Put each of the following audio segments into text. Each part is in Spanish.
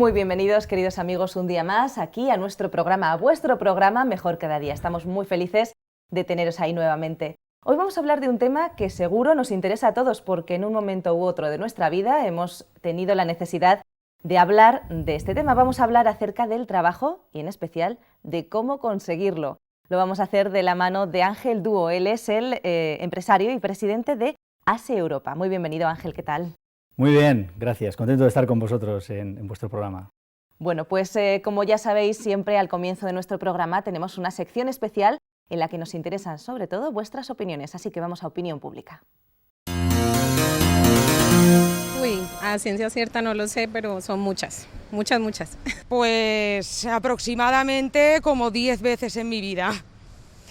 Muy bienvenidos, queridos amigos, un día más aquí a nuestro programa, a vuestro programa Mejor Cada Día. Estamos muy felices de teneros ahí nuevamente. Hoy vamos a hablar de un tema que seguro nos interesa a todos porque en un momento u otro de nuestra vida hemos tenido la necesidad de hablar de este tema. Vamos a hablar acerca del trabajo y en especial de cómo conseguirlo. Lo vamos a hacer de la mano de Ángel Dúo. Él es el empresario y presidente de ASE Europa. Muy bienvenido, Ángel, ¿qué tal? Muy bien, gracias. Contento de estar con vosotros en vuestro programa. Bueno, pues como ya sabéis, siempre al comienzo de nuestro programa tenemos una sección especial en la que nos interesan sobre todo vuestras opiniones, así que vamos a Opinión Pública. Uy, a ciencia cierta no lo sé, pero son muchas. Pues aproximadamente como 10 veces en mi vida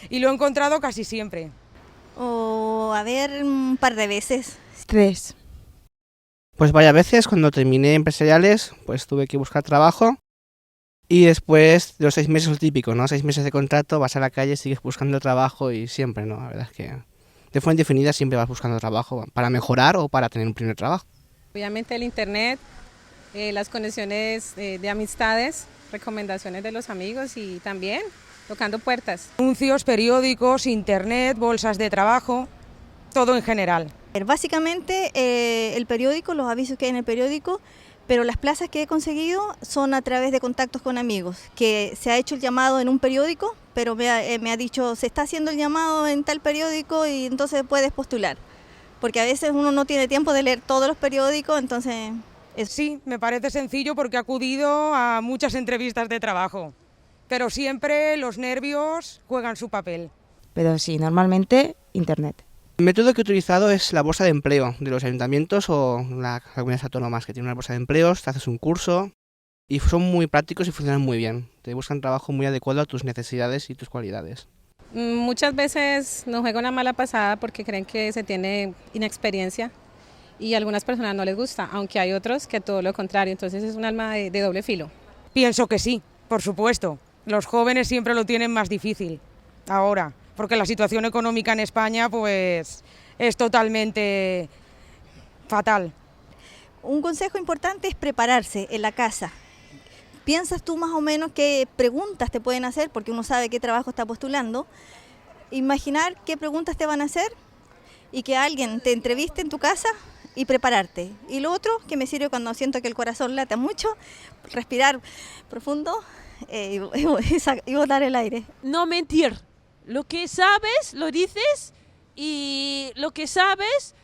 y lo he encontrado casi siempre. O a ver, un par de veces. 3. Pues varias veces, cuando terminé empresariales, pues tuve que buscar trabajo y después de los 6 meses, lo típico, ¿no? 6 meses de contrato, vas a la calle, sigues buscando trabajo y siempre, ¿no? La verdad es que de forma indefinida siempre vas buscando trabajo para mejorar o para tener un primer trabajo. Obviamente el internet, las conexiones de amistades, recomendaciones de los amigos y también tocando puertas. Anuncios, periódicos, internet, bolsas de trabajo, todo en general. Básicamente el periódico, los avisos que hay en el periódico, pero las plazas que he conseguido son a través de contactos con amigos, que se ha hecho el llamado en un periódico, pero me ha dicho, se está haciendo el llamado en tal periódico y entonces puedes postular. Porque a veces uno no tiene tiempo de leer todos los periódicos, entonces... Sí, me parece sencillo porque he acudido a muchas entrevistas de trabajo, pero siempre los nervios juegan su papel. Pero sí, normalmente internet. El método que he utilizado es la bolsa de empleo de los ayuntamientos o las comunidades autónomas que tienen una bolsa de empleos, te haces un curso y son muy prácticos y funcionan muy bien. Te buscan trabajo muy adecuado a tus necesidades y tus cualidades. Muchas veces nos juega una mala pasada porque creen que se tiene inexperiencia y a algunas personas no les gusta, aunque hay otros que todo lo contrario, entonces es un arma de doble filo. Pienso que sí, por supuesto. Los jóvenes siempre lo tienen más difícil ahora, porque la situación económica en España pues es totalmente fatal. Un consejo importante es prepararse en la casa. ¿Piensas tú más o menos qué preguntas te pueden hacer? Porque uno sabe qué trabajo está postulando. Imaginar qué preguntas te van a hacer y que alguien te entreviste en tu casa y prepararte. Y lo otro que me sirve cuando siento que el corazón late mucho, respirar profundo y botar el aire. No mentir. Lo que sabes, lo dices y lo que sabes,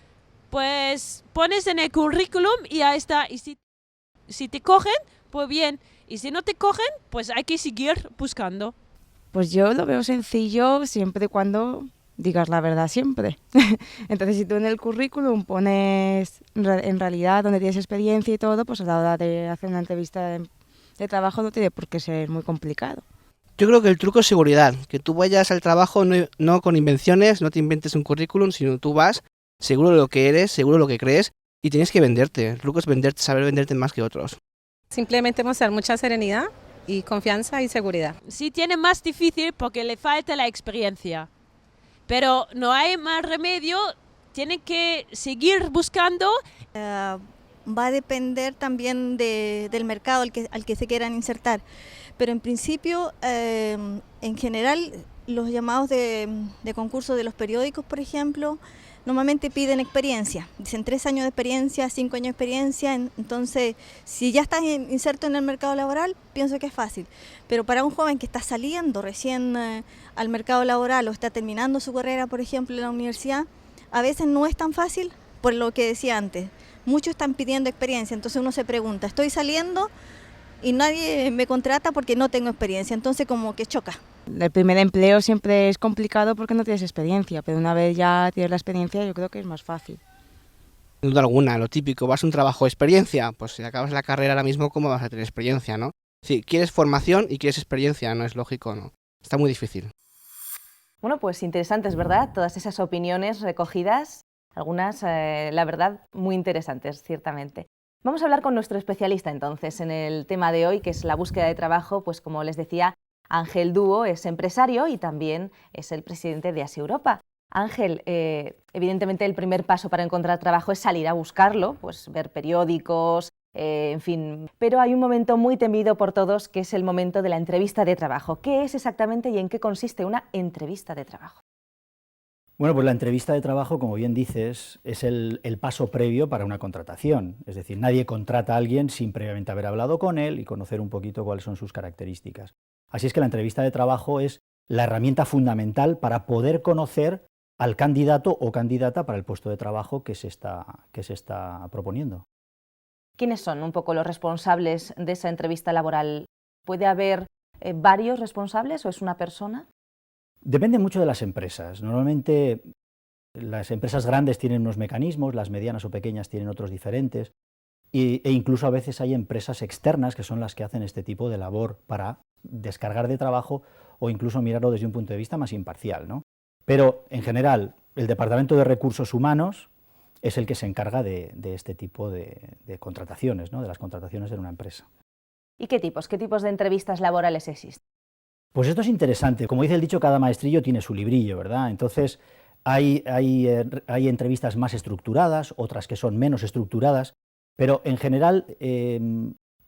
pues pones en el currículum y ahí está. Y si te cogen, pues bien. Y si no te cogen, pues hay que seguir buscando. Pues yo lo veo sencillo siempre y cuando digas la verdad siempre. Entonces, si tú en el currículum pones en realidad donde tienes experiencia y todo, pues a la hora de hacer una entrevista de trabajo no tiene por qué ser muy complicado. Yo creo que el truco es seguridad, que tú vayas al trabajo no con invenciones, no te inventes un currículum, sino tú vas seguro de lo que eres, seguro de lo que crees y tienes que venderte. El truco es venderte, saber venderte más que otros. Simplemente mostrar mucha serenidad y confianza y seguridad. Sí tiene más difícil porque le falta la experiencia, pero no hay más remedio, tienen que seguir buscando. Va a depender también del mercado al que se quieran insertar. Pero en principio, en general, los llamados de concurso de los periódicos, por ejemplo, normalmente piden experiencia. Dicen 3 años de experiencia, 5 años de experiencia. Entonces, si ya estás inserto en el mercado laboral, pienso que es fácil. Pero para un joven que está saliendo recién al mercado laboral o está terminando su carrera, por ejemplo, en la universidad, a veces no es tan fácil por lo que decía antes. Muchos están pidiendo experiencia, entonces uno se pregunta, ¿estoy saliendo y nadie me contrata porque no tengo experiencia? Entonces como que choca. El primer empleo siempre es complicado porque no tienes experiencia, pero una vez ya tienes la experiencia yo creo que es más fácil. Sin duda alguna, lo típico, vas a un trabajo de experiencia, pues si acabas la carrera ahora mismo, ¿cómo vas a tener experiencia, no? Sí, quieres formación y quieres experiencia, no es lógico, ¿no? Está muy difícil. Bueno, pues interesantes, ¿verdad? Todas esas opiniones recogidas, algunas, la verdad, muy interesantes, ciertamente. Vamos a hablar con nuestro especialista entonces en el tema de hoy, que es la búsqueda de trabajo. Pues como les decía, Ángel Dúo es empresario y también es el presidente de ASE Europa. Ángel, evidentemente el primer paso para encontrar trabajo es salir a buscarlo, pues ver periódicos, en fin. Pero hay un momento muy temido por todos, que es el momento de la entrevista de trabajo. ¿Qué es exactamente y en qué consiste una entrevista de trabajo? Bueno, pues la entrevista de trabajo, como bien dices, es el paso previo para una contratación. Es decir, nadie contrata a alguien sin previamente haber hablado con él y conocer un poquito cuáles son sus características. Así es que la entrevista de trabajo es la herramienta fundamental para poder conocer al candidato o candidata para el puesto de trabajo que se está proponiendo. ¿Quiénes son un poco los responsables de esa entrevista laboral? ¿Puede haber varios responsables o es una persona? Depende mucho de las empresas. Normalmente las empresas grandes tienen unos mecanismos, las medianas o pequeñas tienen otros diferentes, e incluso a veces hay empresas externas que son las que hacen este tipo de labor para descargar de trabajo o incluso mirarlo desde un punto de vista más imparcial, ¿no? Pero en general el Departamento de Recursos Humanos es el que se encarga de este tipo de contrataciones, ¿no? De las contrataciones en una empresa. ¿Y qué tipos de entrevistas laborales existen? Pues esto es interesante. Como dice el dicho, cada maestrillo tiene su librillo, ¿verdad? Entonces, hay entrevistas más estructuradas, otras que son menos estructuradas, pero en general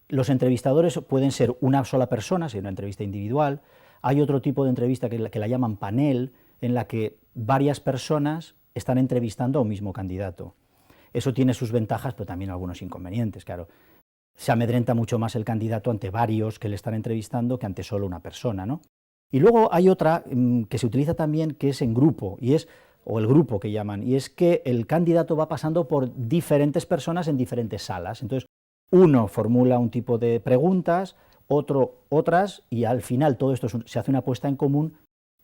los entrevistadores pueden ser una sola persona, si es una entrevista individual. Hay otro tipo de entrevista que la llaman panel, en la que varias personas están entrevistando a un mismo candidato. Eso tiene sus ventajas, pero también algunos inconvenientes, claro. Se amedrenta mucho más el candidato ante varios que le están entrevistando que ante solo una persona, ¿no? Y luego hay otra que se utiliza también, que es en grupo, o el grupo que llaman, y es que el candidato va pasando por diferentes personas en diferentes salas. Entonces, uno formula un tipo de preguntas, otro otras, y al final todo esto se hace una puesta en común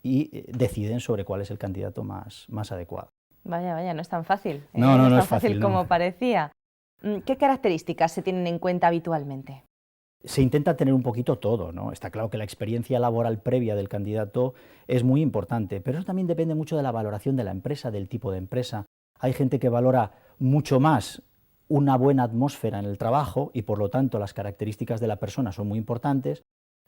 y deciden sobre cuál es el candidato más adecuado. Vaya, no es tan fácil. No es tan es fácil como no. parecía. ¿Qué características se tienen en cuenta habitualmente? Se intenta tener un poquito todo, ¿no? Está claro que la experiencia laboral previa del candidato es muy importante, pero eso también depende mucho de la valoración de la empresa, del tipo de empresa. Hay gente que valora mucho más una buena atmósfera en el trabajo y por lo tanto las características de la persona son muy importantes,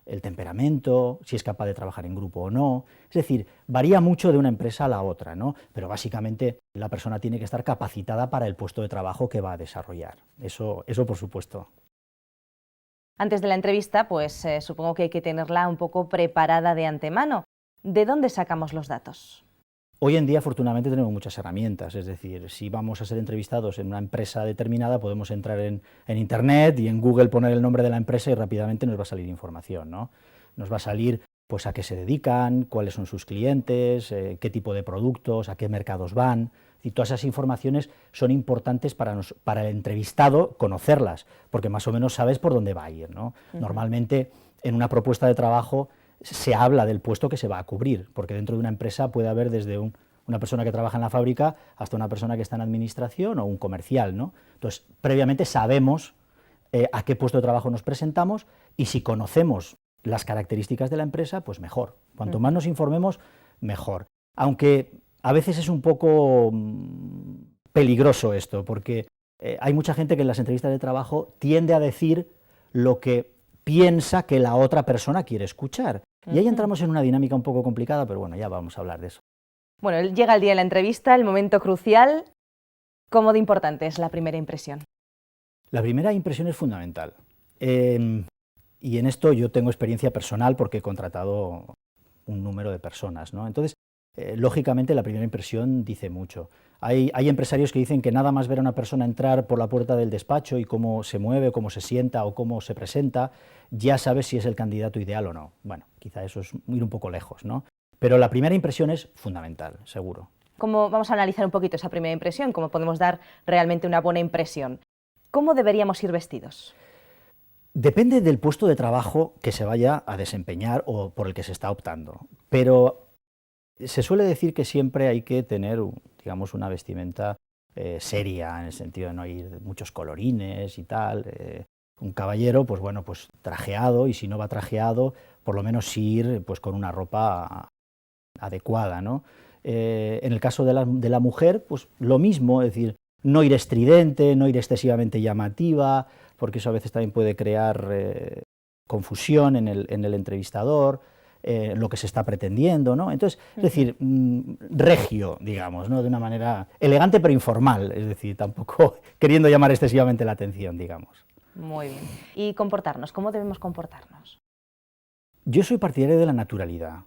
el temperamento, si es capaz de trabajar en grupo o no. Es decir, varía mucho de una empresa a la otra, ¿no? Pero básicamente la persona tiene que estar capacitada para el puesto de trabajo que va a desarrollar. Eso por supuesto. Antes de la entrevista, pues supongo que hay que tenerla un poco preparada de antemano. ¿De dónde sacamos los datos? Hoy en día, afortunadamente, tenemos muchas herramientas, es decir, si vamos a ser entrevistados en una empresa determinada, podemos entrar en Internet y en Google poner el nombre de la empresa y rápidamente nos va a salir información, ¿no? Nos va a salir pues a qué se dedican, cuáles son sus clientes, qué tipo de productos, a qué mercados van, y todas esas informaciones son importantes para el entrevistado conocerlas, porque más o menos sabes por dónde va a ir, ¿no? Normalmente, en una propuesta de trabajo se habla del puesto que se va a cubrir, porque dentro de una empresa puede haber desde una persona que trabaja en la fábrica hasta una persona que está en administración o un comercial, ¿no? Entonces, previamente sabemos a qué puesto de trabajo nos presentamos y si conocemos las características de la empresa, pues mejor. Cuanto más nos informemos, mejor. Aunque a veces es un poco peligroso esto, porque hay mucha gente que en las entrevistas de trabajo tiende a decir lo que piensa que la otra persona quiere escuchar. Y ahí entramos en una dinámica un poco complicada, pero bueno, ya vamos a hablar de eso. Bueno, llega el día de la entrevista, el momento crucial. ¿Cómo de importante es la primera impresión? La primera impresión es fundamental. Y en esto yo tengo experiencia personal porque he contratado un número de personas, ¿no? Entonces, lógicamente la primera impresión dice mucho. Hay empresarios que dicen que nada más ver a una persona entrar por la puerta del despacho y cómo se mueve, cómo se sienta o cómo se presenta, ya sabes si es el candidato ideal o no. Bueno, quizá eso es ir un poco lejos, ¿no? Pero la primera impresión es fundamental, seguro. ¿Cómo vamos a analizar un poquito esa primera impresión? ¿Cómo podemos dar realmente una buena impresión? ¿Cómo deberíamos ir vestidos? Depende del puesto de trabajo que se vaya a desempeñar o por el que se está optando, pero se suele decir que siempre hay que tener, digamos, una vestimenta seria, en el sentido de no ir muchos colorines y tal. Un caballero, pues bueno, pues trajeado, y si no va trajeado, por lo menos sí ir pues con una ropa adecuada, ¿no? En el caso de la mujer, pues lo mismo, es decir, no ir estridente, no ir excesivamente llamativa, porque eso a veces también puede crear confusión en el entrevistador, lo que se está pretendiendo, ¿no? Entonces, es decir, regio, digamos, ¿no? De una manera elegante pero informal, es decir, tampoco queriendo llamar excesivamente la atención, digamos. Muy bien. ¿Y comportarnos? ¿Cómo debemos comportarnos? Yo soy partidario de la naturalidad.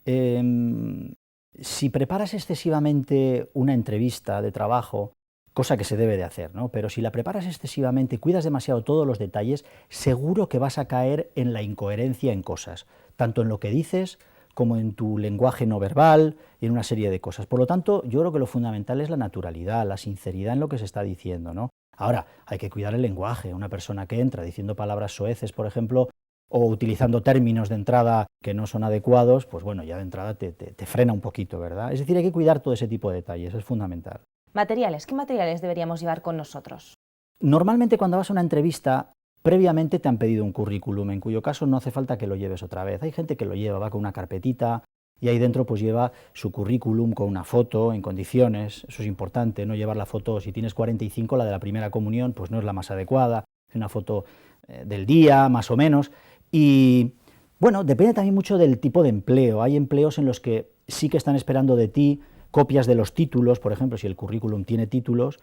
Si preparas excesivamente una entrevista de trabajo, cosa que se debe de hacer, ¿no? Pero si la preparas excesivamente y cuidas demasiado todos los detalles, seguro que vas a caer en la incoherencia en cosas, tanto en lo que dices como en tu lenguaje no verbal y en una serie de cosas. Por lo tanto, yo creo que lo fundamental es la naturalidad, la sinceridad en lo que se está diciendo, ¿no? Ahora, hay que cuidar el lenguaje. Una persona que entra diciendo palabras soeces, por ejemplo, o utilizando términos de entrada que no son adecuados, pues bueno, ya de entrada te frena un poquito, ¿verdad? Es decir, hay que cuidar todo ese tipo de detalles, es fundamental. Materiales. ¿Qué materiales deberíamos llevar con nosotros? Normalmente cuando vas a una entrevista, previamente te han pedido un currículum, en cuyo caso no hace falta que lo lleves otra vez. Hay gente que lo lleva, va con una carpetita y ahí dentro pues lleva su currículum con una foto en condiciones. Eso es importante, no llevar la foto, si tienes 45, la de la primera comunión, pues no es la más adecuada, es una foto del día, más o menos. Y bueno, depende también mucho del tipo de empleo. Hay empleos en los que sí que están esperando de ti copias de los títulos, por ejemplo, si el currículum tiene títulos,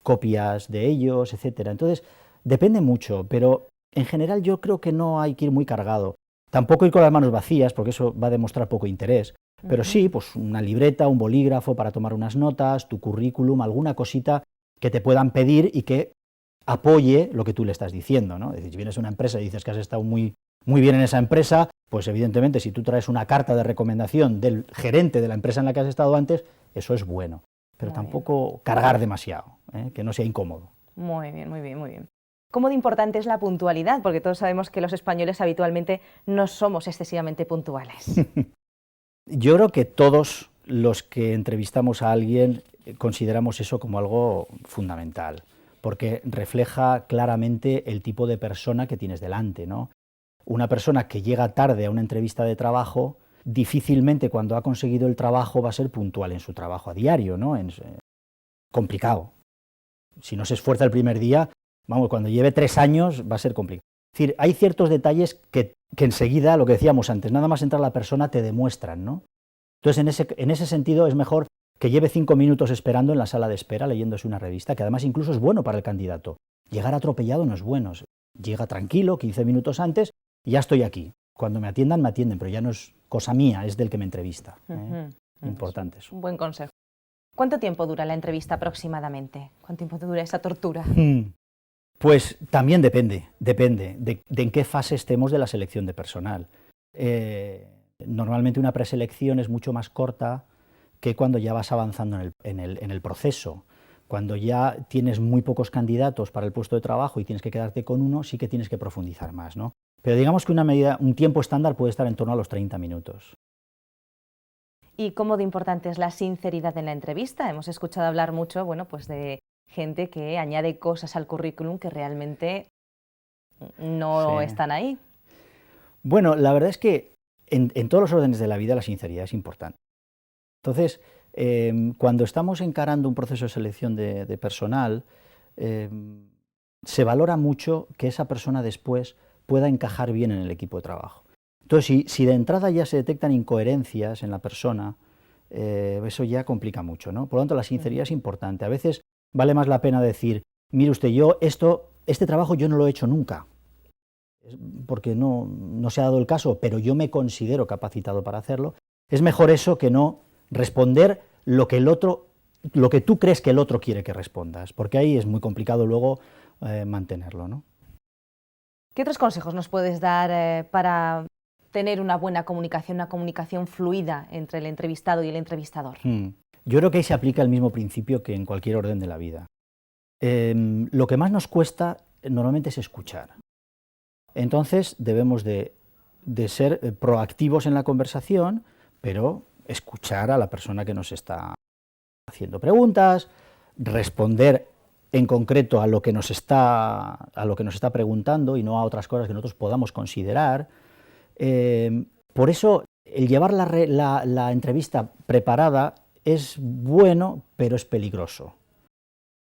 copias de ellos, etcétera. Entonces, depende mucho, pero en general yo creo que no hay que ir muy cargado. Tampoco ir con las manos vacías, porque eso va a demostrar poco interés, pero sí, pues una libreta, un bolígrafo para tomar unas notas, tu currículum, alguna cosita que te puedan pedir y que apoye lo que tú le estás diciendo, ¿no? Es decir, si vienes a una empresa y dices que has estado muy bien en esa empresa, pues evidentemente si tú traes una carta de recomendación del gerente de la empresa en la que has estado antes, eso es bueno, pero Muy tampoco bien. cargar demasiado, que no sea incómodo. Muy bien, muy bien, muy bien. ¿Cómo de importante es la puntualidad? Porque todos sabemos que los españoles habitualmente no somos excesivamente puntuales. Yo creo que todos los que entrevistamos a alguien consideramos eso como algo fundamental, porque refleja claramente el tipo de persona que tienes delante, ¿no? Una persona que llega tarde a una entrevista de trabajo, difícilmente cuando ha conseguido el trabajo va a ser puntual en su trabajo a diario, ¿no? Complicado. Si no se esfuerza el primer día, vamos, cuando lleve 3 años va a ser complicado. Es decir, hay ciertos detalles que enseguida, lo que decíamos antes, nada más entrar la persona te demuestran, ¿no? Entonces, en ese sentido es mejor que lleve 5 minutos esperando en la sala de espera leyéndose una revista, que además incluso es bueno para el candidato. Llegar atropellado no es bueno. Llega tranquilo, 15 minutos antes, y ya estoy aquí. Cuando me atienden, pero ya no es cosa mía, es del que me entrevista. Importante eso. Un buen consejo. ¿Cuánto tiempo dura la entrevista aproximadamente? ¿Cuánto tiempo dura esa tortura? Pues también depende de en qué fase estemos de la selección de personal. Normalmente una preselección es mucho más corta que cuando ya vas avanzando en el proceso. Cuando ya tienes muy pocos candidatos para el puesto de trabajo y tienes que quedarte con uno, sí que tienes que profundizar más, ¿no? Pero digamos que un tiempo estándar puede estar en torno a los 30 minutos. ¿Y cómo de importante es la sinceridad en la entrevista? Hemos escuchado hablar mucho, bueno, pues de gente que añade cosas al currículum que realmente no están ahí. Bueno, la verdad es que en todos los órdenes de la vida la sinceridad es importante. Entonces, cuando estamos encarando un proceso de selección de personal, se valora mucho que esa persona después pueda encajar bien en el equipo de trabajo. Entonces, si de entrada ya se detectan incoherencias en la persona, eso ya complica mucho, ¿no? Por lo tanto, la sinceridad es importante. A veces vale más la pena decir, mire usted, este trabajo yo no lo he hecho nunca, porque no se ha dado el caso, pero yo me considero capacitado para hacerlo. Es mejor eso que no responder lo que tú crees que el otro quiere que respondas, porque ahí es muy complicado luego mantenerlo, ¿no? ¿Qué otros consejos nos puedes dar para tener una buena comunicación, una comunicación fluida entre el entrevistado y el entrevistador? Yo creo que ahí se aplica el mismo principio que en cualquier orden de la vida. Lo que más nos cuesta normalmente es escuchar. Entonces debemos de ser proactivos en la conversación, pero escuchar a la persona que nos está haciendo preguntas, responder en concreto a lo que nos está preguntando y no a otras cosas que nosotros podamos considerar. Por eso el llevar la entrevista preparada es bueno, pero es peligroso.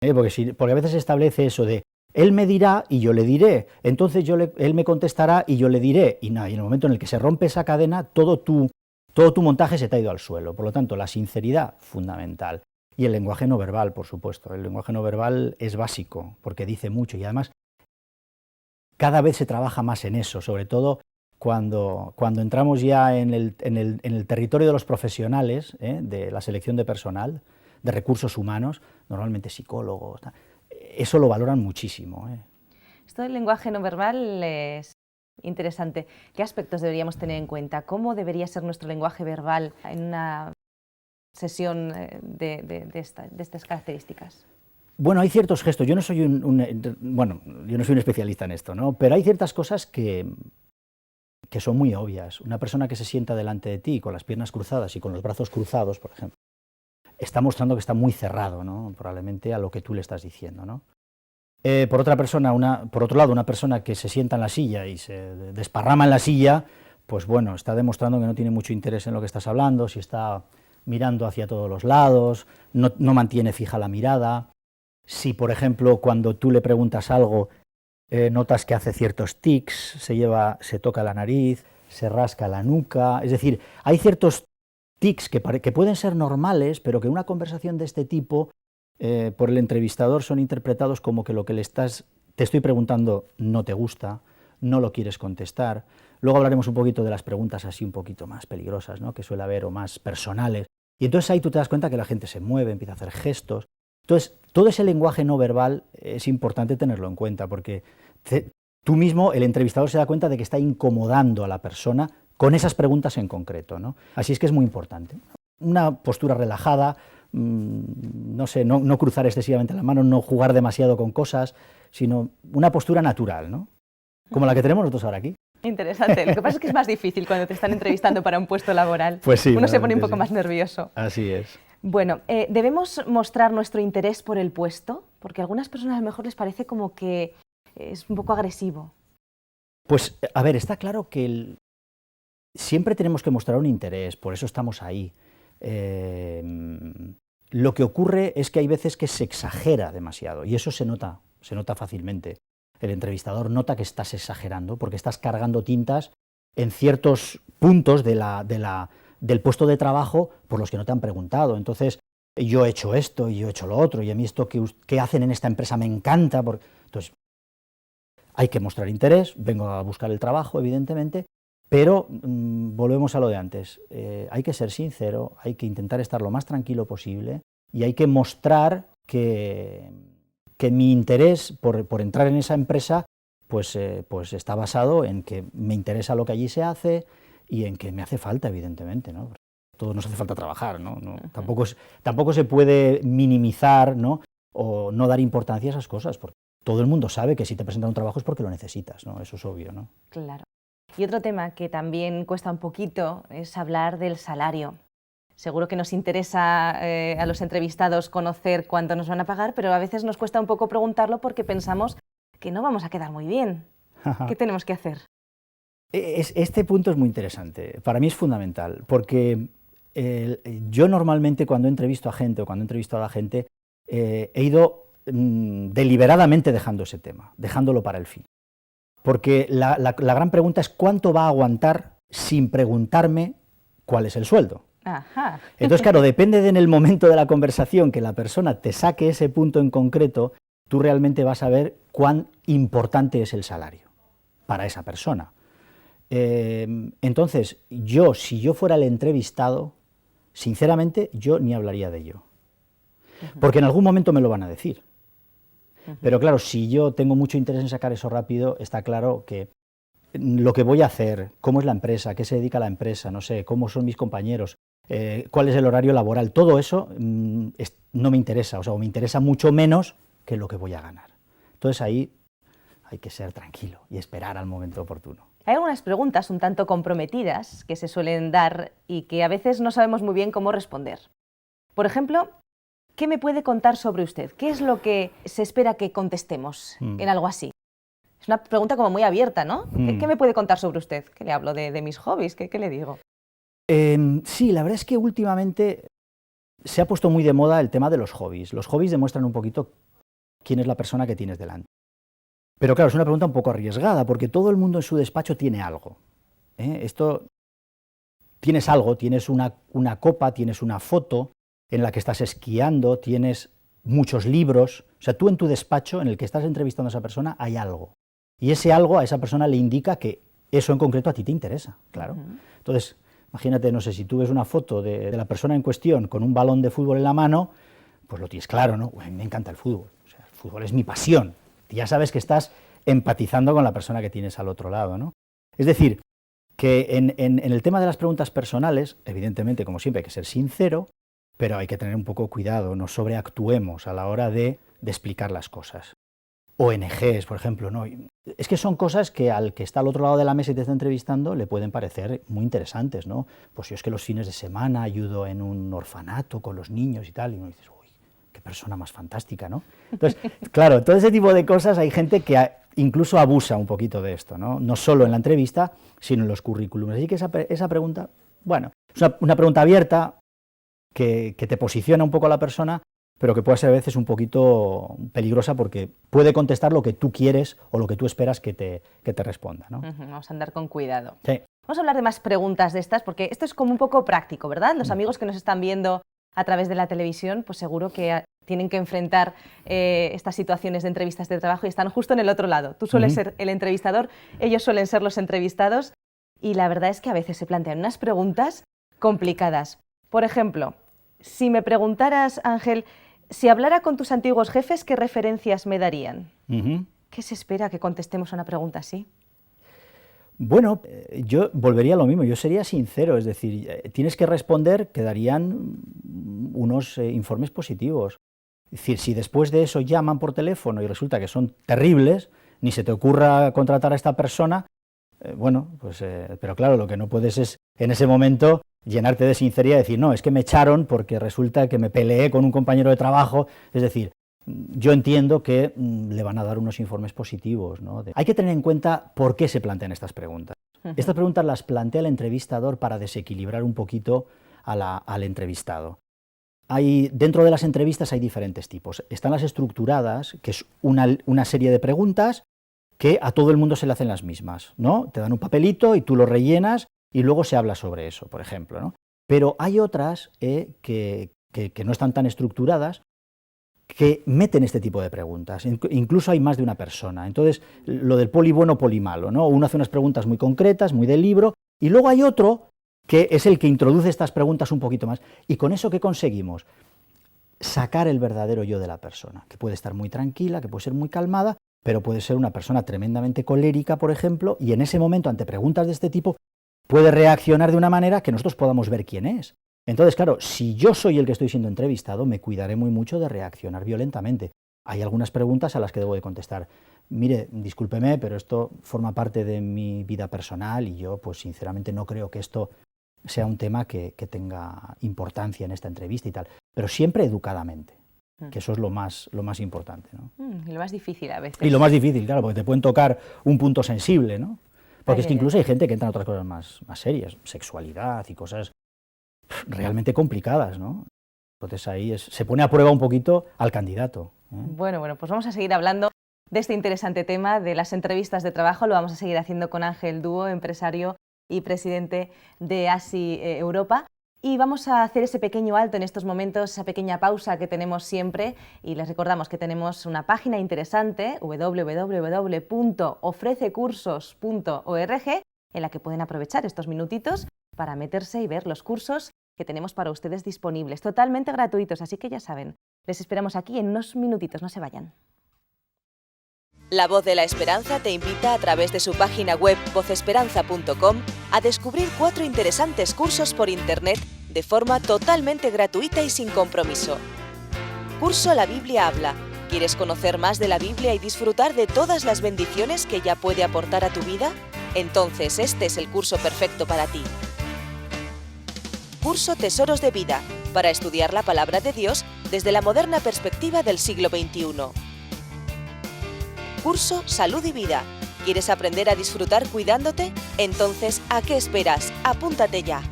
Porque a veces se establece eso de él me dirá y yo le diré, entonces él me contestará y yo le diré, y en el momento en el que se rompe esa cadena, todo tu montaje se te ha ido al suelo. Por lo tanto, la sinceridad, fundamental. Y el lenguaje no verbal, por supuesto. El lenguaje no verbal es básico, porque dice mucho, y además cada vez se trabaja más en eso, sobre todo cuando entramos ya en el territorio de los profesionales, de la selección de personal, de recursos humanos, normalmente psicólogos, eso lo valoran muchísimo. Esto del lenguaje no verbal es interesante. ¿Qué aspectos deberíamos tener en cuenta? ¿Cómo debería ser nuestro lenguaje verbal en una sesión de estas características? Bueno, hay ciertos gestos. Yo no soy yo no soy un especialista en esto, ¿no? Pero hay ciertas cosas que son muy obvias. Una persona que se sienta delante de ti con las piernas cruzadas y con los brazos cruzados, por ejemplo, está mostrando que está muy cerrado, ¿no? Probablemente a lo que tú le estás diciendo, ¿no? Por otro lado, una persona que se sienta en la silla y se desparrama en la silla, pues bueno, está demostrando que no tiene mucho interés en lo que estás hablando, si está mirando hacia todos los lados, no mantiene fija la mirada. Si, por ejemplo, cuando tú le preguntas algo, notas que hace ciertos tics, se toca la nariz, se rasca la nuca, es decir, hay ciertos tics que pueden ser normales, pero que en una conversación de este tipo, por el entrevistador son interpretados como que lo que te estoy preguntando no te gusta, no lo quieres contestar. Luego hablaremos un poquito de las preguntas así un poquito más peligrosas, ¿no?, que suele haber, o más personales. Y entonces ahí tú te das cuenta que la gente se mueve, empieza a hacer gestos. Entonces, todo ese lenguaje no verbal es importante tenerlo en cuenta, porque tú mismo, el entrevistador, se da cuenta de que está incomodando a la persona con esas preguntas en concreto, ¿no? Así es que es muy importante. Una postura relajada, no sé, no cruzar excesivamente la mano, no jugar demasiado con cosas, sino una postura natural, ¿no?, como la que tenemos nosotros ahora aquí. Interesante. Lo que pasa es que es más difícil cuando te están entrevistando para un puesto laboral. Pues sí, uno se pone un poco sí. más nervioso. Así es. Bueno, ¿debemos mostrar nuestro interés por el puesto? Porque a algunas personas a lo mejor les parece como que es un poco agresivo. Pues, a ver, está claro que siempre tenemos que mostrar un interés, por eso estamos ahí. Lo que ocurre es que hay veces que se exagera demasiado, y eso se nota fácilmente. El entrevistador nota que estás exagerando, porque estás cargando tintas en ciertos puntos del puesto de trabajo por los que no te han preguntado. Entonces, yo he hecho esto y yo he hecho lo otro, y a mí esto que hacen en esta empresa me encanta. Entonces, hay que mostrar interés, vengo a buscar el trabajo, evidentemente, pero volvemos a lo de antes. Hay que ser sincero, hay que intentar estar lo más tranquilo posible y hay que mostrar que mi interés por entrar en esa empresa pues está basado en que me interesa lo que allí se hace y en que me hace falta, evidentemente, ¿no? Todos nos hace falta trabajar, ¿no? Tampoco se puede minimizar, ¿no?, o no dar importancia a esas cosas, porque todo el mundo sabe que si te presentan un trabajo es porque lo necesitas, ¿no? Eso es obvio, ¿no? Claro. Y otro tema que también cuesta un poquito es hablar del salario. Seguro que nos interesa a los entrevistados conocer cuánto nos van a pagar, pero a veces nos cuesta un poco preguntarlo porque pensamos que no vamos a quedar muy bien. ¿Qué tenemos que hacer? Este punto es muy interesante. Para mí es fundamental, porque yo normalmente cuando entrevisto a gente o cuando he entrevistado a gente he ido deliberadamente dejando ese tema, dejándolo para el fin. Porque la gran pregunta es ¿cuánto va a aguantar sin preguntarme cuál es el sueldo? Ajá. Entonces, claro, depende en el momento de la conversación que la persona te saque ese punto en concreto, tú realmente vas a ver cuán importante es el salario para esa persona. Entonces, si yo fuera el entrevistado, sinceramente, yo ni hablaría de ello. Porque en algún momento me lo van a decir. Pero claro, si yo tengo mucho interés en sacar eso rápido, está claro que lo que voy a hacer, cómo es la empresa, qué se dedica a la empresa, no sé, cómo son mis compañeros, cuál es el horario laboral, todo eso no me interesa, o me interesa mucho menos que lo que voy a ganar. Entonces ahí hay que ser tranquilo y esperar al momento oportuno. Hay algunas preguntas un tanto comprometidas que se suelen dar y que a veces no sabemos muy bien cómo responder. Por ejemplo, ¿qué me puede contar sobre usted? ¿Qué es lo que se espera que contestemos en algo así? Es una pregunta como muy abierta, ¿no? ¿Qué me puede contar sobre usted? ¿Qué le hablo de mis hobbies? ¿Qué le digo? Sí, la verdad es que últimamente se ha puesto muy de moda el tema de los hobbies. Los hobbies demuestran un poquito quién es la persona que tienes delante. Pero claro, es una pregunta un poco arriesgada, porque todo el mundo en su despacho tiene algo. Tienes algo, tienes una copa, tienes una foto en la que estás esquiando, tienes muchos libros. O sea, tú en tu despacho, en el que estás entrevistando a esa persona, hay algo. Y ese algo a esa persona le indica que eso en concreto a ti te interesa, claro. Entonces, imagínate, no sé, si tú ves una foto de la persona en cuestión con un balón de fútbol en la mano, pues lo tienes claro, ¿no? Uy, me encanta el fútbol, o sea, el fútbol es mi pasión. Y ya sabes que estás empatizando con la persona que tienes al otro lado, ¿no? Es decir, que en el tema de las preguntas personales, evidentemente, como siempre, hay que ser sincero, pero hay que tener un poco cuidado, no sobreactuemos a la hora de explicar las cosas. ONGs, por ejemplo, ¿no? Es que son cosas que al que está al otro lado de la mesa y te está entrevistando le pueden parecer muy interesantes, ¿no? Pues yo es que los fines de semana ayudo en un orfanato con los niños y tal, y uno dices, uy, qué persona más fantástica, ¿no? Entonces, claro, todo ese tipo de cosas hay gente que incluso abusa un poquito de esto, ¿no? No solo en la entrevista, sino en los currículums. Así que esa pregunta, bueno, es una pregunta abierta que te posiciona un poco a la persona, pero que puede ser a veces un poquito peligrosa porque puede contestar lo que tú quieres o lo que tú esperas que te responda, ¿no? Vamos a andar con cuidado. Sí. Vamos a hablar de más preguntas de estas, porque esto es como un poco práctico, ¿verdad? Los amigos que nos están viendo a través de la televisión, pues seguro que tienen que enfrentar estas situaciones de entrevistas de trabajo y están justo en el otro lado. Tú sueles ser el entrevistador, ellos suelen ser los entrevistados, y la verdad es que a veces se plantean unas preguntas complicadas. Por ejemplo, si me preguntaras, Ángel, si hablara con tus antiguos jefes, ¿qué referencias me darían? ¿Qué se espera que contestemos a una pregunta así? Bueno, yo volvería a lo mismo, yo sería sincero, es decir, tienes que responder que darían unos informes positivos. Es decir, si después de eso llaman por teléfono y resulta que son terribles, ni se te ocurra contratar a esta persona, bueno, pues, pero claro, lo que no puedes es, en ese momento, llenarte de sinceridad y decir, no, es que me echaron porque resulta que me peleé con un compañero de trabajo. Es decir, yo entiendo que le van a dar unos informes positivos, ¿no? Hay que tener en cuenta por qué se plantean estas preguntas. Estas preguntas las plantea el entrevistador para desequilibrar un poquito al entrevistado. Dentro de las entrevistas hay diferentes tipos. Están las estructuradas, que es una serie de preguntas que a todo el mundo se le hacen las mismas, ¿no? Te dan un papelito y tú lo rellenas y luego se habla sobre eso, por ejemplo, ¿no? Pero hay otras que no están tan estructuradas, que meten este tipo de preguntas. Incluso hay más de una persona. Entonces, lo del poli bueno, poli malo, ¿no? Uno hace unas preguntas muy concretas, muy del libro, y luego hay otro que es el que introduce estas preguntas un poquito más. ¿Y con eso qué conseguimos? Sacar el verdadero yo de la persona, que puede estar muy tranquila, que puede ser muy calmada, pero puede ser una persona tremendamente colérica, por ejemplo, y en ese momento, ante preguntas de este tipo, puede reaccionar de una manera que nosotros podamos ver quién es. Entonces, claro, si yo soy el que estoy siendo entrevistado, me cuidaré muy mucho de reaccionar violentamente. Hay algunas preguntas a las que debo de contestar. Mire, discúlpeme, pero esto forma parte de mi vida personal y yo, pues sinceramente, no creo que esto sea un tema que tenga importancia en esta entrevista y tal. Pero siempre educadamente, que eso es lo más importante, ¿no? Y lo más difícil a veces. Y lo más difícil, claro, porque te pueden tocar un punto sensible, ¿no? Porque es que incluso hay gente que entra en otras cosas más serias, sexualidad y cosas realmente complicadas, ¿no? Entonces ahí se pone a prueba un poquito al candidato, ¿eh? Bueno, pues vamos a seguir hablando de este interesante tema de las entrevistas de trabajo. Lo vamos a seguir haciendo con Ángel Dúo, empresario y presidente de ASI Europa. Y vamos a hacer ese pequeño alto en estos momentos, esa pequeña pausa que tenemos siempre. Y les recordamos que tenemos una página interesante, www.ofrececursos.org, en la que pueden aprovechar estos minutitos para meterse y ver los cursos que tenemos para ustedes disponibles, totalmente gratuitos, así que ya saben, les esperamos aquí en unos minutitos, no se vayan. La Voz de la Esperanza te invita a través de su página web vozesperanza.com a descubrir 4 interesantes cursos por internet de forma totalmente gratuita y sin compromiso. Curso La Biblia habla. ¿Quieres conocer más de la Biblia y disfrutar de todas las bendiciones que ella puede aportar a tu vida? Entonces este es el curso perfecto para ti. Curso Tesoros de Vida, para estudiar la palabra de Dios desde la moderna perspectiva del siglo XXI. Curso Salud y Vida. ¿Quieres aprender a disfrutar cuidándote? Entonces, ¿a qué esperas? Apúntate ya.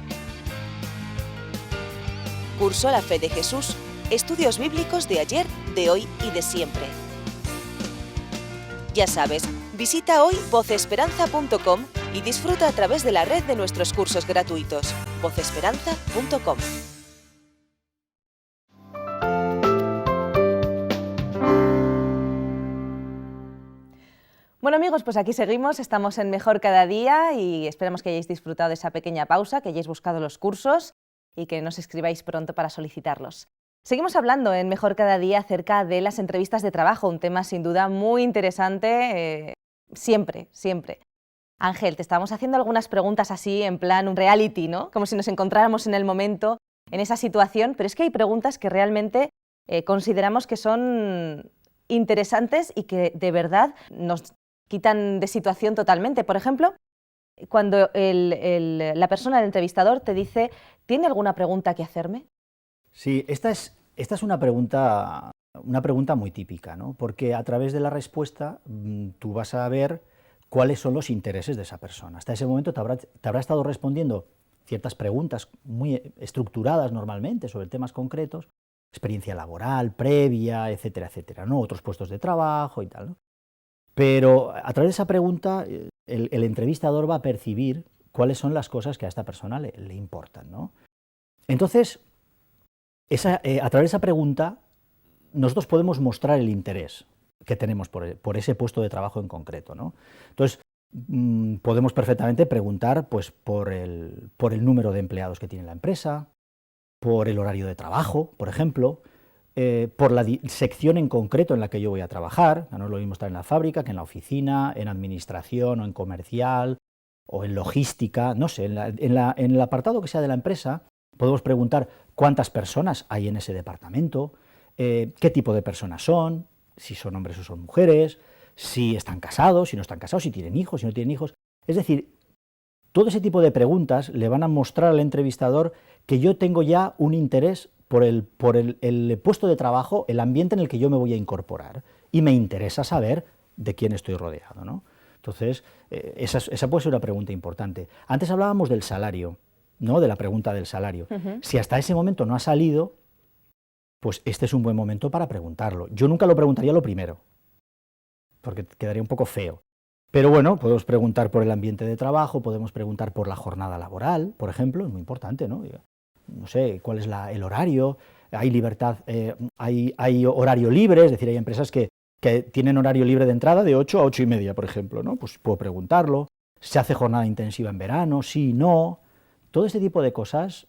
Curso La Fe de Jesús. Estudios bíblicos de ayer, de hoy y de siempre. Ya sabes, visita hoy vozesperanza.com y disfruta a través de la red de nuestros cursos gratuitos. vozesperanza.com. Bueno amigos, pues aquí seguimos, estamos en Mejor Cada Día y esperamos que hayáis disfrutado de esa pequeña pausa, que hayáis buscado los cursos y que nos escribáis pronto para solicitarlos. Seguimos hablando en Mejor Cada Día acerca de las entrevistas de trabajo, un tema sin duda muy interesante, siempre. Ángel, te estábamos haciendo algunas preguntas así en plan un reality, ¿no? Como si nos encontráramos en el momento, en esa situación, pero es que hay preguntas que realmente consideramos que son interesantes y que de verdad nos quitan de situación totalmente. Por ejemplo, cuando la persona, el entrevistador, te dice, ¿tiene alguna pregunta que hacerme? Sí, esta es una pregunta muy típica, ¿no? Porque a través de la respuesta tú vas a ver cuáles son los intereses de esa persona. Hasta ese momento te habrá estado respondiendo ciertas preguntas muy estructuradas normalmente sobre temas concretos, experiencia laboral, previa, etcétera, etcétera, ¿no? Otros puestos de trabajo y tal, ¿no? Pero a través de esa pregunta el entrevistador va a percibir cuáles son las cosas que a esta persona le importan, ¿no? Entonces, a través de esa pregunta nosotros podemos mostrar el interés que tenemos por ese puesto de trabajo en concreto, ¿no? Entonces, podemos perfectamente preguntar pues, por el número de empleados que tiene la empresa, por el horario de trabajo, por ejemplo, por la sección en concreto en la que yo voy a trabajar. No es lo mismo estar en la fábrica que en la oficina, en administración o en comercial o en logística, no sé, en el apartado que sea de la empresa podemos preguntar cuántas personas hay en ese departamento, qué tipo de personas son, si son hombres o son mujeres, si están casados, si no están casados, si tienen hijos, si no tienen hijos. Es decir, todo ese tipo de preguntas le van a mostrar al entrevistador que yo tengo ya un interés por el puesto de trabajo, el ambiente en el que yo me voy a incorporar, y me interesa saber de quién estoy rodeado, ¿no? Entonces, esa puede ser una pregunta importante. Antes hablábamos del salario, ¿no? De la pregunta del salario. Si hasta ese momento no ha salido, pues este es un buen momento para preguntarlo. Yo nunca lo preguntaría lo primero, porque quedaría un poco feo. Pero bueno, podemos preguntar por el ambiente de trabajo, podemos preguntar por la jornada laboral, por ejemplo, es muy importante, ¿no? No sé, cuál es el horario, hay libertad, hay horario libre, es decir, hay empresas que tienen horario libre de entrada de 8 a 8 y media, por ejemplo, ¿no? Pues puedo preguntarlo. ¿Se hace jornada intensiva en verano? Sí, no. Todo este tipo de cosas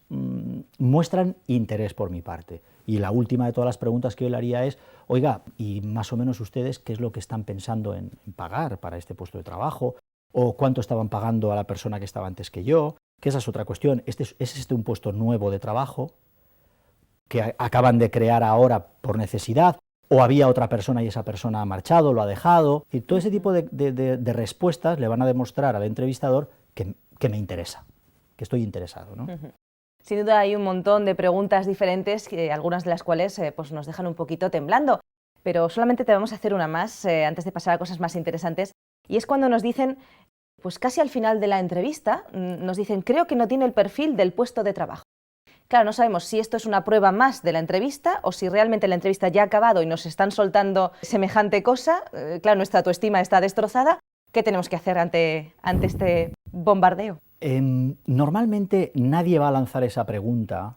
muestran interés por mi parte. Y la última de todas las preguntas que yo le haría es, oiga, y más o menos ustedes, ¿qué es lo que están pensando en pagar para este puesto de trabajo? ¿O cuánto estaban pagando a la persona que estaba antes que yo? Que esa es otra cuestión. ¿Es este un puesto nuevo de trabajo que acaban de crear ahora por necesidad? ¿O había otra persona y esa persona ha marchado, lo ha dejado? Y todo ese tipo de respuestas le van a demostrar al entrevistador que me interesa, que estoy interesado, ¿no? Sin duda hay un montón de preguntas diferentes, algunas de las cuales pues nos dejan un poquito temblando, pero solamente te vamos a hacer una más antes de pasar a cosas más interesantes, y es cuando nos dicen, pues casi al final de la entrevista, nos dicen, creo que no tiene el perfil del puesto de trabajo. Claro, no sabemos si esto es una prueba más de la entrevista o si realmente la entrevista ya ha acabado y nos están soltando semejante cosa. Claro, nuestra autoestima está destrozada. ¿Qué tenemos que hacer ante este bombardeo? Normalmente nadie va a lanzar esa pregunta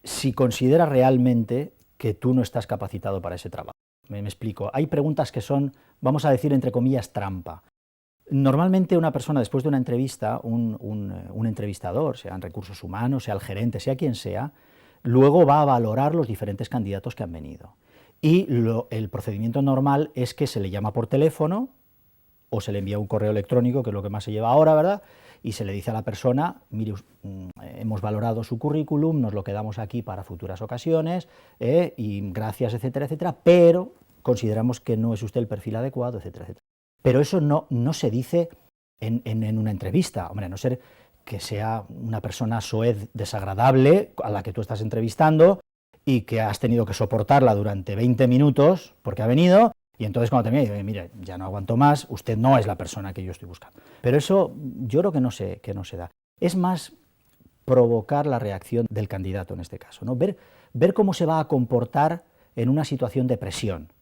si considera realmente que tú no estás capacitado para ese trabajo. Me explico. Hay preguntas que son, vamos a decir, entre comillas, trampa. Normalmente una persona, después de una entrevista, un entrevistador, sea en recursos humanos, sea el gerente, sea quien sea, luego va a valorar los diferentes candidatos que han venido. Y el procedimiento normal es que se le llama por teléfono o se le envía un correo electrónico, que es lo que más se lleva ahora, ¿verdad? Y se le dice a la persona, mire, hemos valorado su currículum, nos lo quedamos aquí para futuras ocasiones, y gracias, etcétera, etcétera, pero consideramos que no es usted el perfil adecuado, etcétera, etcétera. Pero eso no se dice en una entrevista, hombre, a no ser que sea una persona soez desagradable a la que tú estás entrevistando y que has tenido que soportarla durante 20 minutos porque ha venido, y entonces cuando termina dice, mire, ya no aguanto más, usted no es la persona que yo estoy buscando. Pero eso yo creo que no se da. Es más provocar la reacción del candidato en este caso, ¿no? Ver cómo se va a comportar en una situación de presión,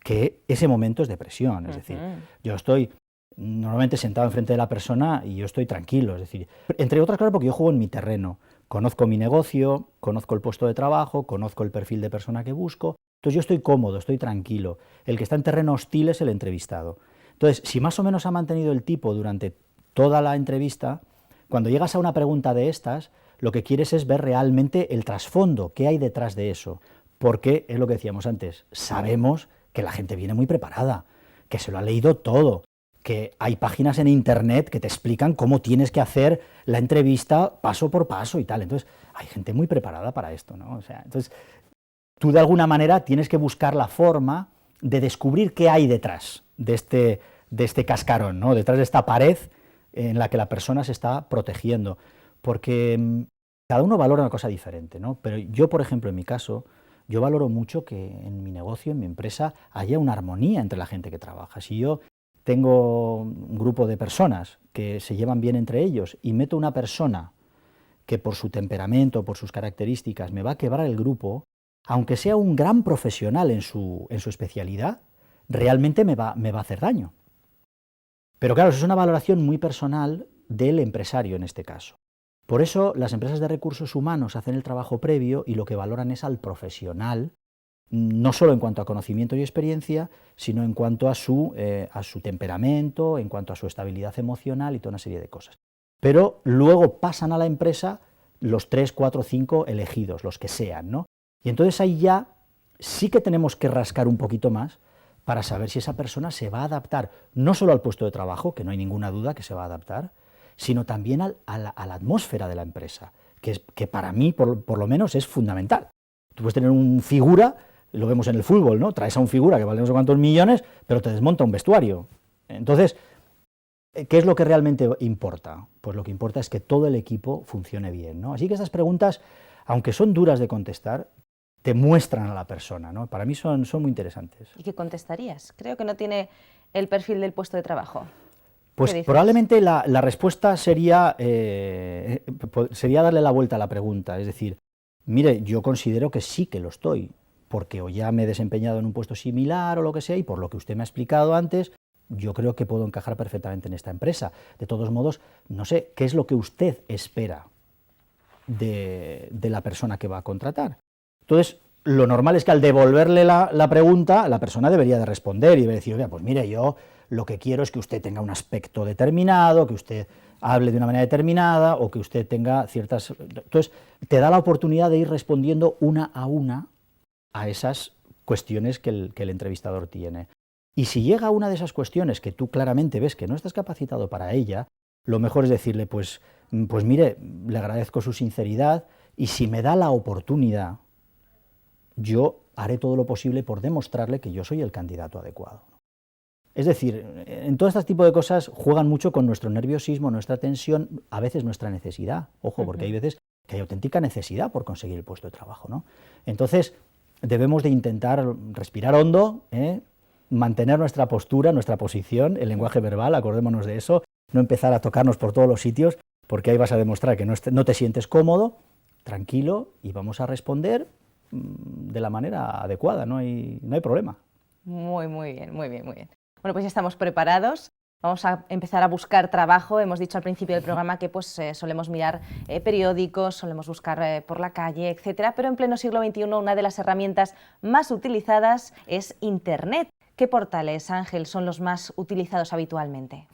que ese momento es de presión, es decir, yo estoy normalmente sentado enfrente de la persona y yo estoy tranquilo, es decir, entre otras cosas porque yo juego en mi terreno, conozco mi negocio, conozco el puesto de trabajo, conozco el perfil de persona que busco, entonces yo estoy cómodo, estoy tranquilo. El que está en terreno hostil es el entrevistado. Entonces, si más o menos ha mantenido el tipo durante toda la entrevista, cuando llegas a una pregunta de estas, lo que quieres es ver realmente el trasfondo, qué hay detrás de eso, porque es lo que decíamos antes, sabemos que la gente viene muy preparada, que se lo ha leído todo, que hay páginas en internet que te explican cómo tienes que hacer la entrevista paso por paso y tal. Entonces, hay gente muy preparada para esto, ¿no? O sea, entonces, tú de alguna manera tienes que buscar la forma de descubrir qué hay detrás de este cascarón, ¿no? Detrás de esta pared en la que la persona se está protegiendo, porque cada uno valora una cosa diferente, ¿no? Pero yo, por ejemplo, en mi caso, yo valoro mucho que en mi negocio, en mi empresa, haya una armonía entre la gente que trabaja. Si yo tengo un grupo de personas que se llevan bien entre ellos y meto una persona que por su temperamento, por sus características, me va a quebrar el grupo, aunque sea un gran profesional en su especialidad, realmente me va a hacer daño. Pero claro, eso es una valoración muy personal del empresario en este caso. Por eso las empresas de recursos humanos hacen el trabajo previo y lo que valoran es al profesional, no solo en cuanto a conocimiento y experiencia, sino en cuanto a su temperamento, en cuanto a su estabilidad emocional y toda una serie de cosas. Pero luego pasan a la empresa los 3, 4, 5 elegidos, los que sean, ¿no? Y entonces ahí ya sí que tenemos que rascar un poquito más para saber si esa persona se va a adaptar, no solo al puesto de trabajo, que no hay ninguna duda que se va a adaptar, sino también a la atmósfera de la empresa, que para mí, por lo menos, es fundamental. Tú puedes tener un figura, lo vemos en el fútbol, ¿no? Traes a un figura que vale no sé cuántos millones, pero te desmonta un vestuario. Entonces, ¿qué es lo que realmente importa? Pues lo que importa es que todo el equipo funcione bien, ¿no? Así que estas preguntas, aunque son duras de contestar, te muestran a la persona, ¿no? Para mí son muy interesantes. ¿Y qué contestarías? Creo que no tiene el perfil del puesto de trabajo. Pues probablemente la respuesta sería darle la vuelta a la pregunta, es decir, mire, yo considero que sí que lo estoy, porque o ya me he desempeñado en un puesto similar o lo que sea, y por lo que usted me ha explicado antes, yo creo que puedo encajar perfectamente en esta empresa. De todos modos, no sé, ¿qué es lo que usted espera de la persona que va a contratar? Entonces, lo normal es que al devolverle la pregunta, la persona debería de responder y debería decir, oiga, pues mire, yo lo que quiero es que usted tenga un aspecto determinado, que usted hable de una manera determinada o que usted tenga ciertas... Entonces, te da la oportunidad de ir respondiendo una a esas cuestiones que el entrevistador tiene. Y si llega a una de esas cuestiones que tú claramente ves que no estás capacitado para ella, lo mejor es decirle, pues mire, le agradezco su sinceridad y si me da la oportunidad, yo haré todo lo posible por demostrarle que yo soy el candidato adecuado. Es decir, en todo este tipo de cosas juegan mucho con nuestro nerviosismo, nuestra tensión, a veces nuestra necesidad. Ojo, porque hay veces que hay auténtica necesidad por conseguir el puesto de trabajo, ¿no? Entonces, debemos de intentar respirar hondo, mantener nuestra postura, nuestra posición, el lenguaje verbal, acordémonos de eso, no empezar a tocarnos por todos los sitios, porque ahí vas a demostrar que no te sientes cómodo, tranquilo, y vamos a responder de la manera adecuada, no hay problema. Muy bien. Bueno, pues ya estamos preparados. Vamos a empezar a buscar trabajo. Hemos dicho al principio del programa que solemos mirar periódicos, solemos buscar por la calle, etcétera, pero en pleno siglo XXI una de las herramientas más utilizadas es Internet. ¿Qué portales, Ángel, son los más utilizados habitualmente?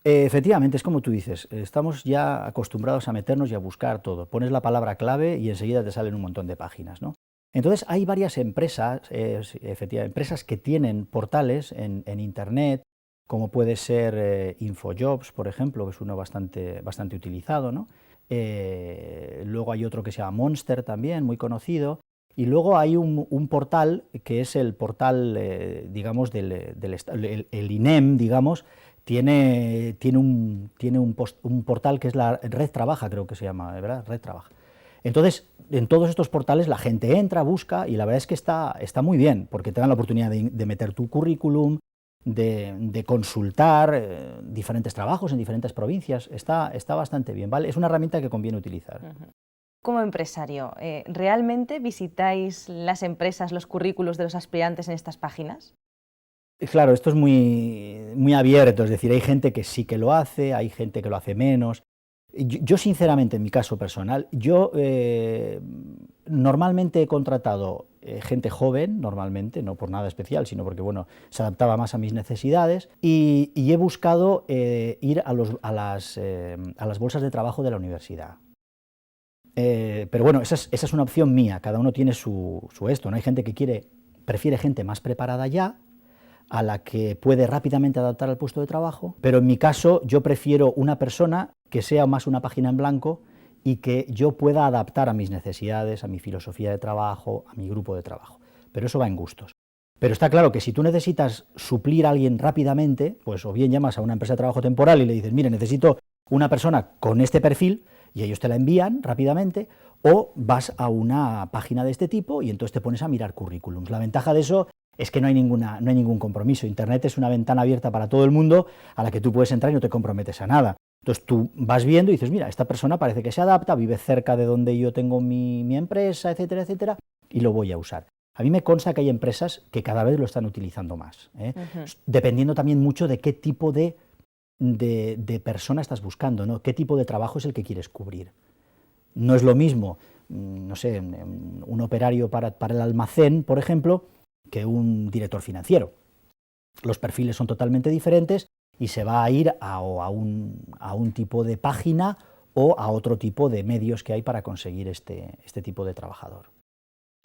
Efectivamente, es como tú dices, estamos ya acostumbrados a meternos y a buscar todo. Pones la palabra clave y enseguida te salen un montón de páginas, ¿no? Entonces hay varias empresas, efectivamente, empresas que tienen portales en Internet, como puede ser Infojobs, por ejemplo, que es uno bastante utilizado, ¿no? Luego hay otro que se llama Monster también, muy conocido, y luego hay un portal que es el portal, digamos, el INEM, digamos, tiene un portal que es la Red Trabaja, creo que se llama, ¿verdad? Red Trabaja. Entonces, en todos estos portales la gente entra, busca, y la verdad es que está muy bien, porque te dan la oportunidad de meter tu currículum, de consultar diferentes trabajos en diferentes provincias, está bastante bien, ¿vale? Es una herramienta que conviene utilizar. Como empresario, ¿realmente visitáis las empresas, los currículos de los aspirantes en estas páginas? Claro, esto es muy abierto, es decir, hay gente que sí que lo hace, hay gente que lo hace menos. Yo sinceramente, en mi caso personal, yo normalmente he contratado gente joven normalmente, no por nada especial, sino porque bueno, se adaptaba más a mis necesidades, y he buscado ir a las bolsas de trabajo de la universidad. Pero bueno, esa es una opción mía, cada uno tiene su esto, ¿no? Hay gente que prefiere gente más preparada ya, a la que puede rápidamente adaptar al puesto de trabajo, pero en mi caso yo prefiero una persona que sea más una página en blanco y que yo pueda adaptar a mis necesidades, a mi filosofía de trabajo, a mi grupo de trabajo. Pero eso va en gustos. Pero está claro que si tú necesitas suplir a alguien rápidamente, pues o bien llamas a una empresa de trabajo temporal y le dices, mire, necesito una persona con este perfil, y ellos te la envían rápidamente, o vas a una página de este tipo y entonces te pones a mirar currículums. La ventaja de eso es que no hay ningún compromiso. Internet es una ventana abierta para todo el mundo a la que tú puedes entrar y no te comprometes a nada. Entonces tú vas viendo y dices, mira, esta persona parece que se adapta, vive cerca de donde yo tengo mi empresa, etcétera, etcétera, y lo voy a usar. A mí me consta que hay empresas que cada vez lo están utilizando más, dependiendo también mucho de qué tipo de persona estás buscando, ¿no? Qué tipo de trabajo es el que quieres cubrir. No es lo mismo, no sé, un operario para el almacén, por ejemplo, que un director financiero. Los perfiles son totalmente diferentes y se va a ir a un tipo de página o a otro tipo de medios que hay para conseguir este tipo de trabajador.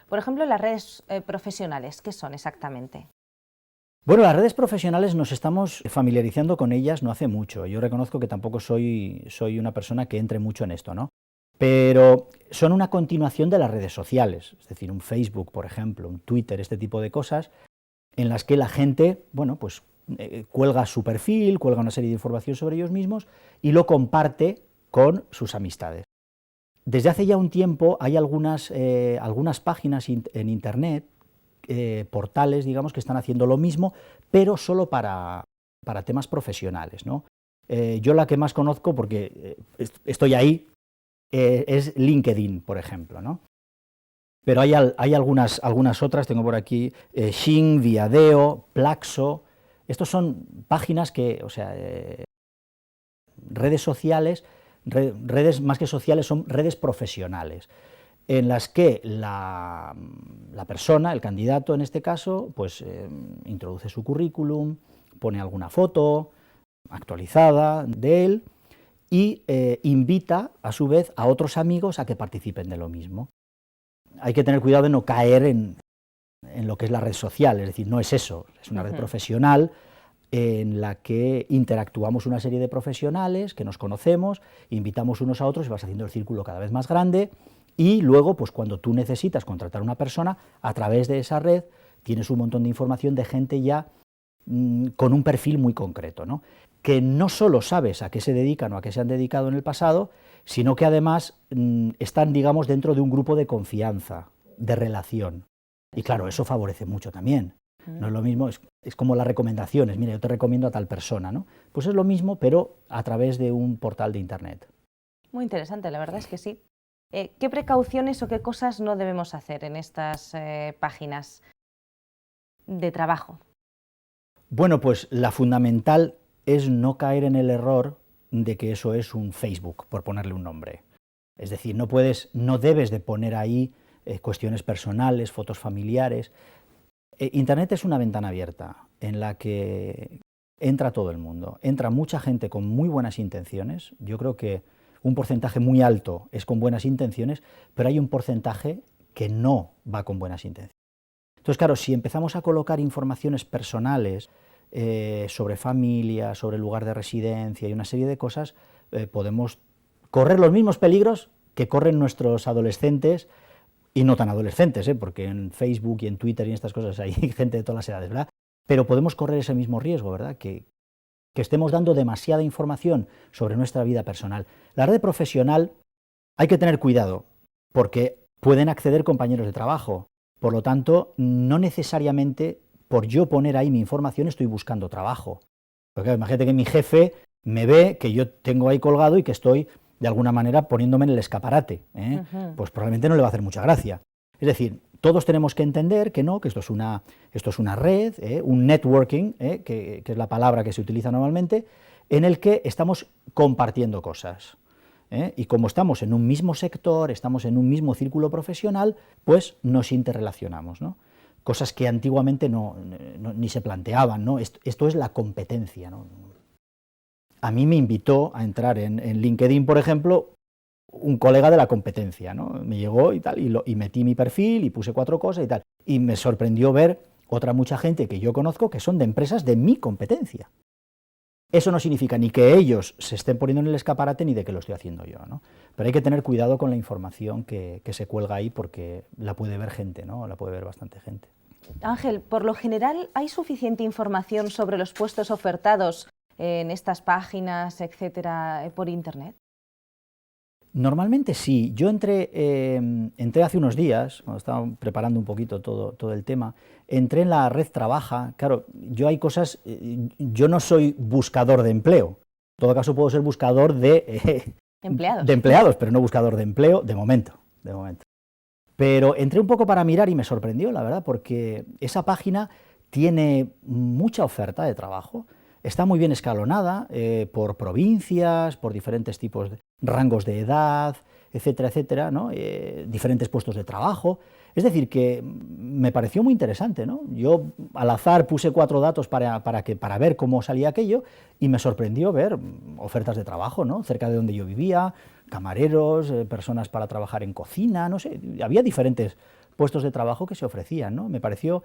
Por ejemplo, las redes profesionales, ¿qué son exactamente? Bueno, las redes profesionales nos estamos familiarizando con ellas no hace mucho. Yo reconozco que tampoco soy una persona que entre mucho en esto, ¿no? Pero son una continuación de las redes sociales, es decir, un Facebook, por ejemplo, un Twitter, este tipo de cosas, en las que la gente, bueno, pues cuelga su perfil, cuelga una serie de información sobre ellos mismos y lo comparte con sus amistades. Desde hace ya un tiempo hay algunas páginas en Internet, portales, digamos, que están haciendo lo mismo, pero solo para temas profesionales, ¿no? Yo la que más conozco, porque estoy ahí, es LinkedIn, por ejemplo, ¿no? Pero hay algunas otras, tengo por aquí Xing, Viadeo, Plaxo. Estos son páginas que, o sea, redes sociales, redes más que sociales, son redes profesionales, en las que la persona, el candidato en este caso, pues introduce su currículum, pone alguna foto actualizada de él y invita a su vez a otros amigos a que participen de lo mismo. Hay que tener cuidado de no caer en lo que es la red social, es decir, no es eso, es una red profesional en la que interactuamos una serie de profesionales que nos conocemos, invitamos unos a otros y vas haciendo el círculo cada vez más grande. Y luego, pues cuando tú necesitas contratar a una persona, a través de esa red tienes un montón de información de gente ya con un perfil muy concreto, ¿no? Que no solo sabes a qué se dedican o a qué se han dedicado en el pasado, sino que además están, digamos, dentro de un grupo de confianza, de relación. Y claro, eso favorece mucho también. No es lo mismo, es como las recomendaciones, mira, yo te recomiendo a tal persona, ¿no? Pues es lo mismo, pero a través de un portal de Internet. Muy interesante, la verdad es que sí. ¿Qué precauciones o qué cosas no debemos hacer en estas páginas de trabajo? Bueno, pues la fundamental es no caer en el error de que eso es un Facebook, por ponerle un nombre. Es decir, no debes de poner ahí cuestiones personales, fotos familiares. Internet es una ventana abierta en la que entra todo el mundo, entra mucha gente con muy buenas intenciones. Yo creo que un porcentaje muy alto es con buenas intenciones, pero hay un porcentaje que no va con buenas intenciones. Entonces, claro, si empezamos a colocar informaciones personales sobre familia, sobre lugar de residencia y una serie de cosas, podemos correr los mismos peligros que corren nuestros adolescentes, y no tan adolescentes, porque en Facebook y en Twitter y en estas cosas hay gente de todas las edades, ¿verdad? Pero podemos correr ese mismo riesgo, ¿verdad? Que estemos dando demasiada información sobre nuestra vida personal. La red profesional hay que tener cuidado, porque pueden acceder compañeros de trabajo. Por lo tanto, no necesariamente por yo poner ahí mi información estoy buscando trabajo. Porque imagínate que mi jefe me ve que yo tengo ahí colgado y que estoy de alguna manera poniéndome en el escaparate, pues probablemente no le va a hacer mucha gracia. Es decir, todos tenemos que entender que no, que esto es una red, un networking, que es la palabra que se utiliza normalmente, en el que estamos compartiendo cosas. Y como estamos en un mismo sector, estamos en un mismo círculo profesional, pues nos interrelacionamos, ¿no? Cosas que antiguamente ni se planteaban, ¿no? Esto es la competencia, ¿no? A mí me invitó a entrar en LinkedIn, por ejemplo, un colega de la competencia, ¿no? Me llegó y tal, y metí mi perfil y puse 4 cosas y tal, y me sorprendió ver otra mucha gente que yo conozco que son de empresas de mi competencia. Eso no significa ni que ellos se estén poniendo en el escaparate ni de que lo estoy haciendo yo, ¿no? Pero hay que tener cuidado con la información que se cuelga ahí porque la puede ver gente, ¿no? La puede ver bastante gente. Ángel, por lo general, ¿hay suficiente información sobre los puestos ofertados en estas páginas, etcétera, por Internet? Normalmente sí. Yo entré hace unos días, cuando estaba preparando un poquito todo el tema, entré en la red Trabaja. Claro, yo no soy buscador de empleo. En todo caso puedo ser buscador de empleados, pero no buscador de empleo de momento. Pero entré un poco para mirar y me sorprendió, la verdad, porque esa página tiene mucha oferta de trabajo. Está muy bien escalonada por provincias, por diferentes tipos de rangos de edad, etcétera, etcétera, ¿no? Diferentes puestos de trabajo. Es decir, que me pareció muy interesante, ¿no? Yo al azar puse 4 datos para ver cómo salía aquello y me sorprendió ver ofertas de trabajo, ¿no? Cerca de donde yo vivía, camareros, personas para trabajar en cocina, no sé, había diferentes puestos de trabajo que se ofrecían, ¿no? Me pareció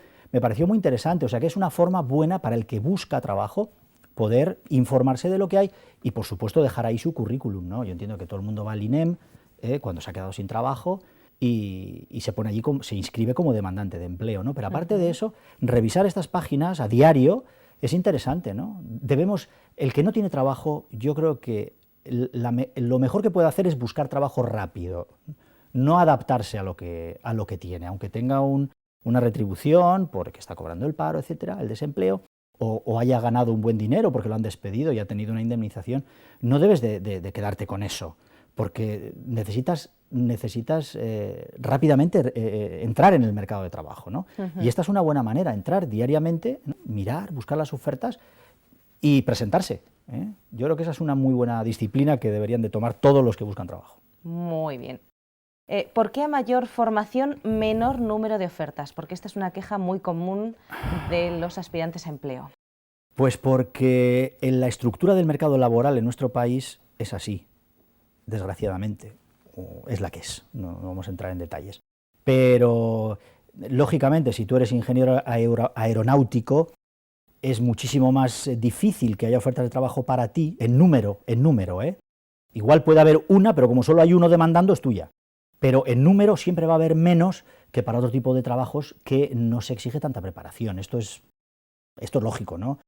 muy interesante, o sea que es una forma buena para el que busca trabajo poder informarse de lo que hay y, por supuesto, dejar ahí su currículum, ¿no? Yo entiendo que todo el mundo va al INEM cuando se ha quedado sin trabajo y se pone allí, se inscribe como demandante de empleo, ¿no? Pero aparte de eso, revisar estas páginas a diario es interesante, ¿no? El que no tiene trabajo, yo creo que lo mejor que puede hacer es buscar trabajo rápido, no adaptarse a lo que tiene, aunque tenga una retribución porque está cobrando el paro, etcétera, el desempleo, o haya ganado un buen dinero porque lo han despedido y ha tenido una indemnización. No debes de quedarte con eso, porque necesitas rápidamente entrar en el mercado de trabajo, ¿no? Y esta es una buena manera, entrar diariamente, ¿no? Mirar, buscar las ofertas y presentarse, ¿eh? Yo creo que esa es una muy buena disciplina que deberían de tomar todos los que buscan trabajo. Muy bien. ¿Por qué a mayor formación, menor número de ofertas? Porque esta es una queja muy común de los aspirantes a empleo. Pues porque en la estructura del mercado laboral en nuestro país es así, desgraciadamente, o es la que es, no vamos a entrar en detalles. Pero, lógicamente, si tú eres ingeniero aeronáutico, es muchísimo más difícil que haya ofertas de trabajo para ti, en número, ¿eh? Igual puede haber una, pero como solo hay uno demandando, es tuya. Pero en número siempre va a haber menos que para otro tipo de trabajos que no se exige tanta preparación. Esto es lógico, ¿no?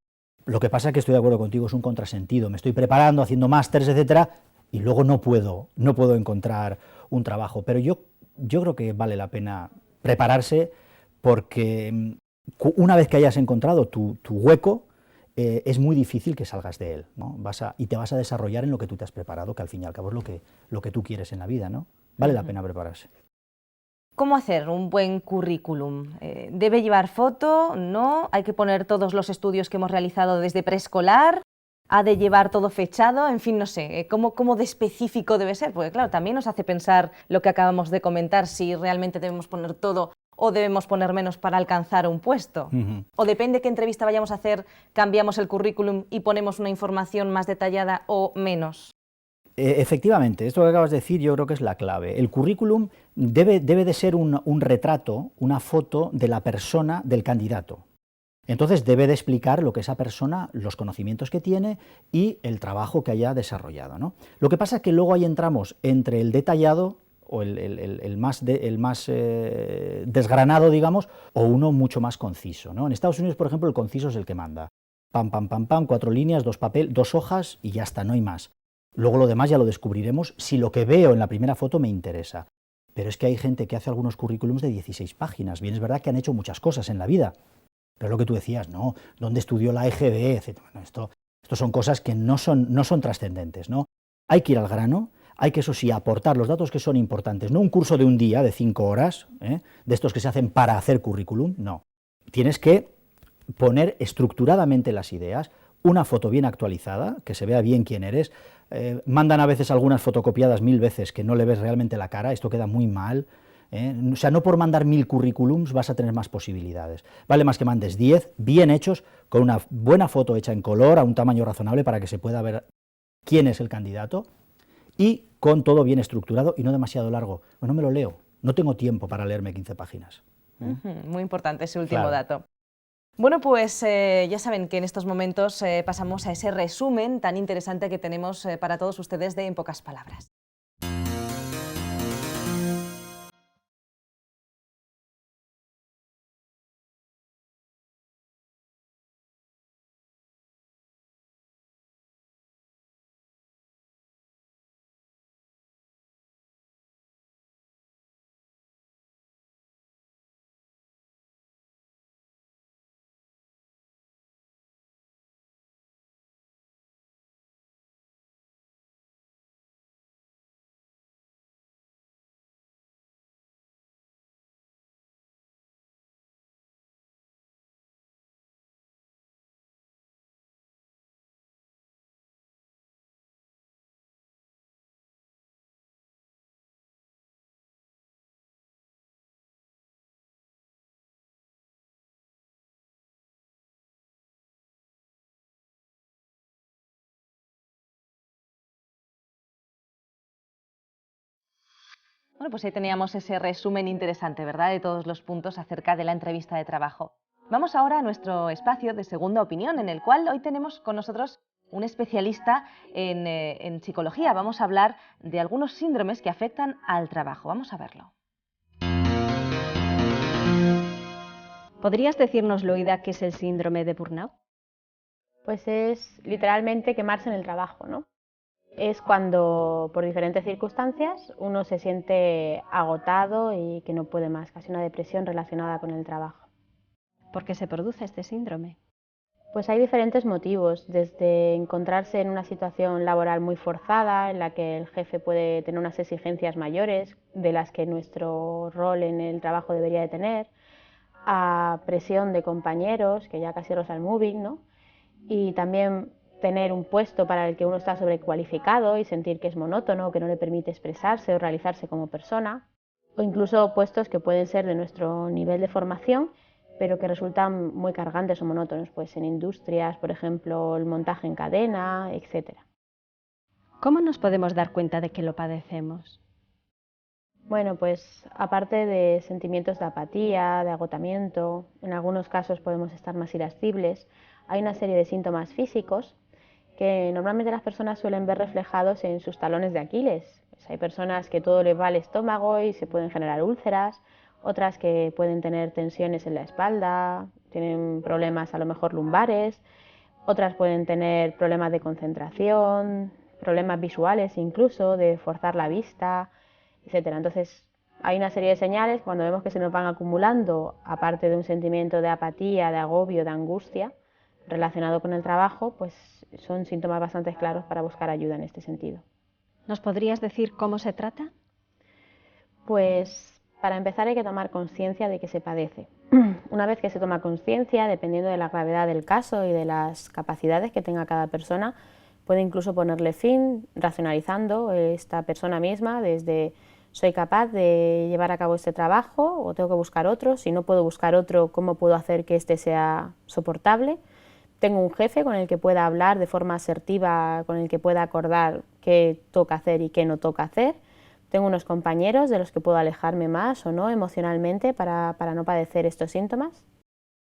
Lo que pasa es que estoy de acuerdo contigo, es un contrasentido. Me estoy preparando, haciendo másters, etcétera, y luego no puedo encontrar un trabajo. Pero yo creo que vale la pena prepararse porque una vez que hayas encontrado tu hueco, es muy difícil que salgas de él, ¿no? Y te vas a desarrollar en lo que tú te has preparado, que al fin y al cabo es lo que tú quieres en la vida, ¿no? Vale la pena prepararse. ¿Cómo hacer un buen currículum? ¿Debe llevar foto? ¿No? ¿Hay que poner todos los estudios que hemos realizado desde preescolar? ¿Ha de llevar todo fechado? En fin, no sé, ¿cómo de específico debe ser? Porque claro, también nos hace pensar lo que acabamos de comentar, si realmente debemos poner todo o debemos poner menos para alcanzar un puesto. O depende qué entrevista vayamos a hacer, cambiamos el currículum y ponemos una información más detallada o menos. Efectivamente, esto que acabas de decir yo creo que es la clave. El currículum debe de ser un retrato, una foto de la persona, del candidato. Entonces debe de explicar lo que esa persona, los conocimientos que tiene y el trabajo que haya desarrollado, ¿no? Lo que pasa es que luego ahí entramos entre el detallado o el más desgranado, digamos, o uno mucho más conciso, ¿no? En Estados Unidos, por ejemplo, el conciso es el que manda. Pam, pam, pam, pam, 4 líneas, 2 hojas y ya está, no hay más. Luego lo demás ya lo descubriremos si lo que veo en la primera foto me interesa. Pero es que hay gente que hace algunos currículums de 16 páginas. Bien, es verdad que han hecho muchas cosas en la vida, pero lo que tú decías, ¿no? ¿Dónde estudió la EGB? Etcétera. Bueno, esto son cosas que no son trascendentes, ¿no? Hay que ir al grano, hay que, eso sí, aportar los datos que son importantes. No un curso de un día, de 5 horas, de estos que se hacen para hacer currículum, no. Tienes que poner estructuradamente las ideas, una foto bien actualizada, que se vea bien quién eres. Mandan a veces algunas fotocopiadas 1000 veces que no le ves realmente la cara, esto queda muy mal. O sea, no por mandar 1000 currículums vas a tener más posibilidades. Vale más que mandes 10 bien hechos, con una buena foto hecha en color, a un tamaño razonable para que se pueda ver quién es el candidato, y con todo bien estructurado y no demasiado largo. No me lo leo, no tengo tiempo para leerme 15 páginas. Muy importante ese último Claro. dato. Bueno, pues ya saben que en estos momentos pasamos a ese resumen tan interesante que tenemos para todos ustedes de En Pocas Palabras. Bueno, pues ahí teníamos ese resumen interesante, ¿verdad?, de todos los puntos acerca de la entrevista de trabajo. Vamos ahora a nuestro espacio de segunda opinión, en el cual hoy tenemos con nosotros un especialista en psicología. Vamos a hablar de algunos síndromes que afectan al trabajo. Vamos a verlo. ¿Podrías decirnos, Loida, qué es el síndrome de burnout? Pues es literalmente quemarse en el trabajo, ¿no? Es cuando, por diferentes circunstancias, uno se siente agotado y que no puede más, casi una depresión relacionada con el trabajo. ¿Por qué se produce este síndrome? Pues hay diferentes motivos, desde encontrarse en una situación laboral muy forzada, en la que el jefe puede tener unas exigencias mayores de las que nuestro rol en el trabajo debería de tener, a presión de compañeros, que ya casi roza el mobbing, ¿no? Y también tener un puesto para el que uno está sobrecualificado y sentir que es monótono, que no le permite expresarse o realizarse como persona, o incluso puestos que pueden ser de nuestro nivel de formación, pero que resultan muy cargantes o monótonos, pues en industrias, por ejemplo, el montaje en cadena, etc. ¿Cómo nos podemos dar cuenta de que lo padecemos? Bueno, pues aparte de sentimientos de apatía, de agotamiento, en algunos casos podemos estar más irascibles, hay una serie de síntomas físicos que normalmente las personas suelen ver reflejados en sus talones de Aquiles. Pues hay personas que todo les va al estómago y se pueden generar úlceras, otras que pueden tener tensiones en la espalda, tienen problemas a lo mejor lumbares, otras pueden tener problemas de concentración, problemas visuales incluso, de forzar la vista, etc. Entonces hay una serie de señales cuando vemos que se nos van acumulando, aparte de un sentimiento de apatía, de agobio, de angustia relacionado con el trabajo, pues son síntomas bastante claros para buscar ayuda en este sentido. ¿Nos podrías decir cómo se trata? Pues para empezar hay que tomar conciencia de que se padece. Una vez que se toma conciencia, dependiendo de la gravedad del caso y de las capacidades que tenga cada persona, puede incluso ponerle fin racionalizando esta persona misma desde soy capaz de llevar a cabo este trabajo o tengo que buscar otro, si no puedo buscar otro, ¿cómo puedo hacer que este sea soportable? Tengo un jefe con el que pueda hablar de forma asertiva, con el que pueda acordar qué toca hacer y qué no toca hacer. Tengo unos compañeros de los que puedo alejarme más o no emocionalmente para no padecer estos síntomas.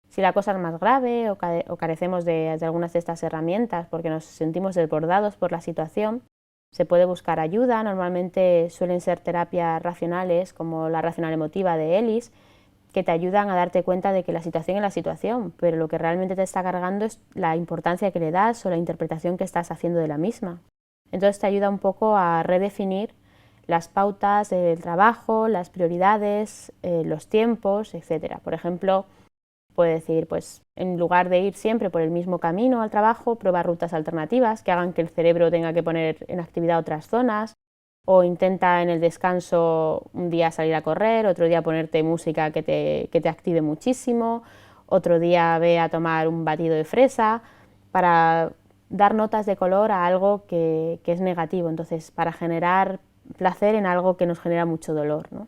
Si la cosa es más grave o carecemos de algunas de estas herramientas porque nos sentimos desbordados por la situación, se puede buscar ayuda. Normalmente suelen ser terapias racionales como la racional emotiva de Ellis, que te ayudan a darte cuenta de que la situación es la situación, pero lo que realmente te está cargando es la importancia que le das o la interpretación que estás haciendo de la misma. Entonces te ayuda un poco a redefinir las pautas del trabajo, las prioridades, los tiempos, etc. Por ejemplo, puede decir, pues en lugar de ir siempre por el mismo camino al trabajo, prueba rutas alternativas que hagan que el cerebro tenga que poner en actividad otras zonas, o intenta en el descanso un día salir a correr, otro día ponerte música que te active muchísimo, otro día ve a tomar un batido de fresa. para dar notas de color a algo que es negativo, entonces para generar placer en algo que nos genera mucho dolor, ¿no?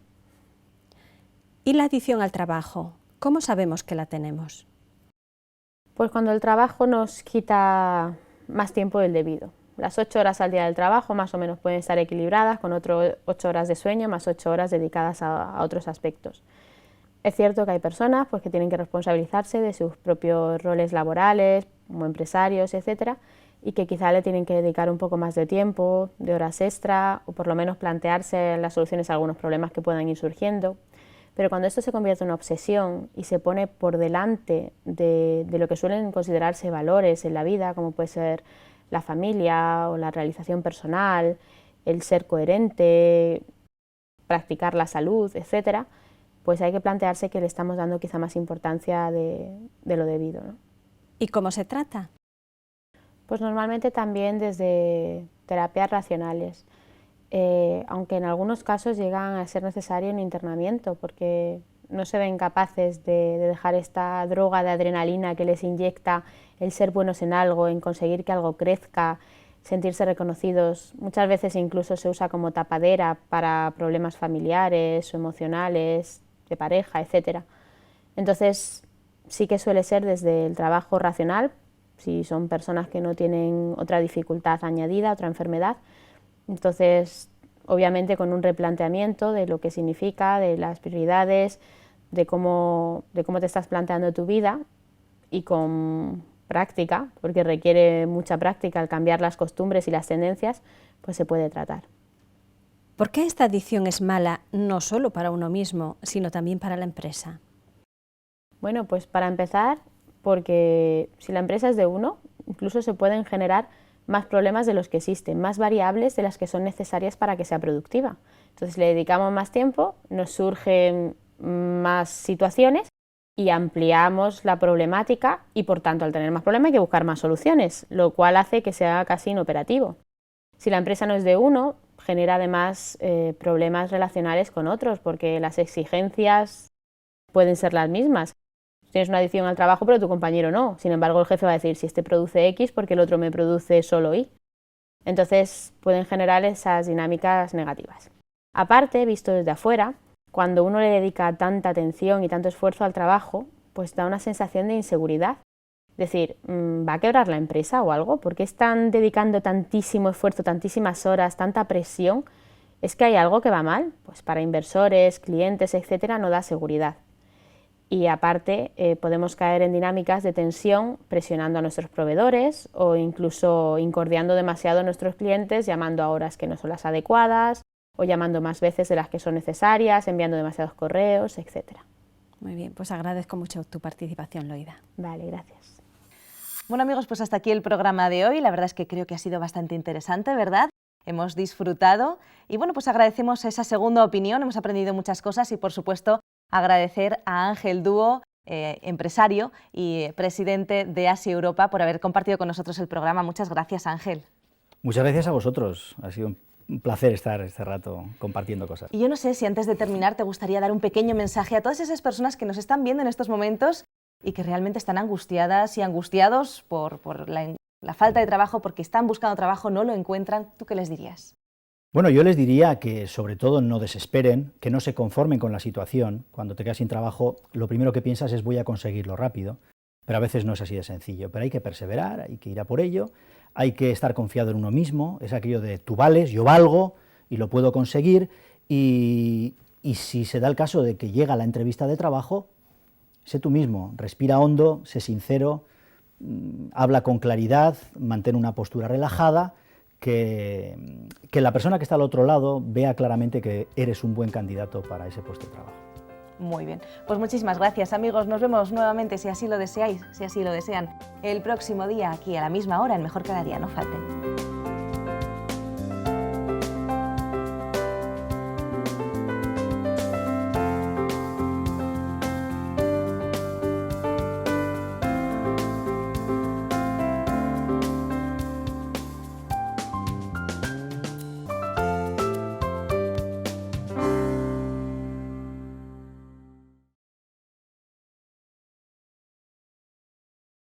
¿Y la adicción al trabajo? ¿Cómo sabemos que la tenemos? Pues cuando el trabajo nos quita más tiempo del debido. Las 8 horas al día del trabajo más o menos pueden estar equilibradas con otras 8 horas de sueño más 8 horas dedicadas a otros aspectos. Es cierto que hay personas pues, que tienen que responsabilizarse de sus propios roles laborales, como empresarios, etcétera, y que quizá le tienen que dedicar un poco más de tiempo, de horas extra, o por lo menos plantearse las soluciones a algunos problemas que puedan ir surgiendo. Pero cuando esto se convierte en una obsesión y se pone por delante de lo que suelen considerarse valores en la vida, como puede ser la familia o la realización personal, el ser coherente, practicar la salud, etcétera, pues hay que plantearse que le estamos dando quizá más importancia de lo debido, ¿no? ¿Y cómo se trata? Pues normalmente también desde terapias racionales, aunque en algunos casos llegan a ser necesario un internamiento porque no se ven capaces de dejar esta droga de adrenalina que les inyecta el ser buenos en algo, en conseguir que algo crezca, sentirse reconocidos. Muchas veces incluso se usa como tapadera para problemas familiares o emocionales, de pareja, etc. Entonces sí que suele ser desde el trabajo racional, si son personas que no tienen otra dificultad añadida, otra enfermedad. Entonces, obviamente con un replanteamiento de lo que significa, de las prioridades, de cómo te estás planteando tu vida y con práctica, porque requiere mucha práctica al cambiar las costumbres y las tendencias, pues se puede tratar. ¿Por qué esta adicción es mala no solo para uno mismo, sino también para la empresa? Bueno, pues para empezar, porque si la empresa es de uno, incluso se pueden generar más problemas de los que existen, más variables de las que son necesarias para que sea productiva. Entonces le dedicamos más tiempo, nos surgen más situaciones y ampliamos la problemática y por tanto al tener más problemas hay que buscar más soluciones, lo cual hace que sea casi inoperativo. Si la empresa no es de uno, genera además problemas relacionales con otros porque las exigencias pueden ser las mismas. Tienes una adicción al trabajo pero tu compañero no, sin embargo el jefe va a decir si este produce X porque el otro me produce solo Y. Entonces pueden generar esas dinámicas negativas. Aparte, visto desde afuera, cuando uno le dedica tanta atención y tanto esfuerzo al trabajo, pues da una sensación de inseguridad. Es decir, ¿va a quebrar la empresa o algo? ¿Por qué están dedicando tantísimo esfuerzo, tantísimas horas, tanta presión? ¿Es que hay algo que va mal? Pues para inversores, clientes, etcétera, no da seguridad. Y aparte podemos caer en dinámicas de tensión presionando a nuestros proveedores o incluso incordiando demasiado a nuestros clientes, llamando a horas que no son las adecuadas o llamando más veces de las que son necesarias, enviando demasiados correos, etc. Muy bien, pues agradezco mucho tu participación, Loida. Vale, gracias. Bueno amigos, pues hasta aquí el programa de hoy. La verdad es que creo que ha sido bastante interesante, ¿verdad? Hemos disfrutado y bueno, pues agradecemos esa segunda opinión, hemos aprendido muchas cosas y por supuesto agradecer a Ángel Dúo, empresario y presidente de Asi Europa, por haber compartido con nosotros el programa. Muchas gracias, Ángel. Muchas gracias a vosotros. Ha sido un placer estar este rato compartiendo cosas. Y yo no sé si antes de terminar te gustaría dar un pequeño mensaje a todas esas personas que nos están viendo en estos momentos y que realmente están angustiadas y angustiados por la falta de trabajo, porque están buscando trabajo, no lo encuentran. ¿Tú qué les dirías? Bueno, yo les diría que sobre todo no desesperen, que no se conformen con la situación. Cuando te quedas sin trabajo, lo primero que piensas es voy a conseguirlo rápido, pero a veces no es así de sencillo. Pero hay que perseverar, hay que ir a por ello, hay que estar confiado en uno mismo, es aquello de tú vales, yo valgo y lo puedo conseguir, y si se da el caso de que llega la entrevista de trabajo, sé tú mismo, respira hondo, sé sincero, habla con claridad, mantén una postura relajada, que la persona que está al otro lado vea claramente que eres un buen candidato para ese puesto de trabajo. Muy bien, pues muchísimas gracias amigos, nos vemos nuevamente si así lo deseáis, si así lo desean, el próximo día aquí a la misma hora en Mejor Cada Día, no falten.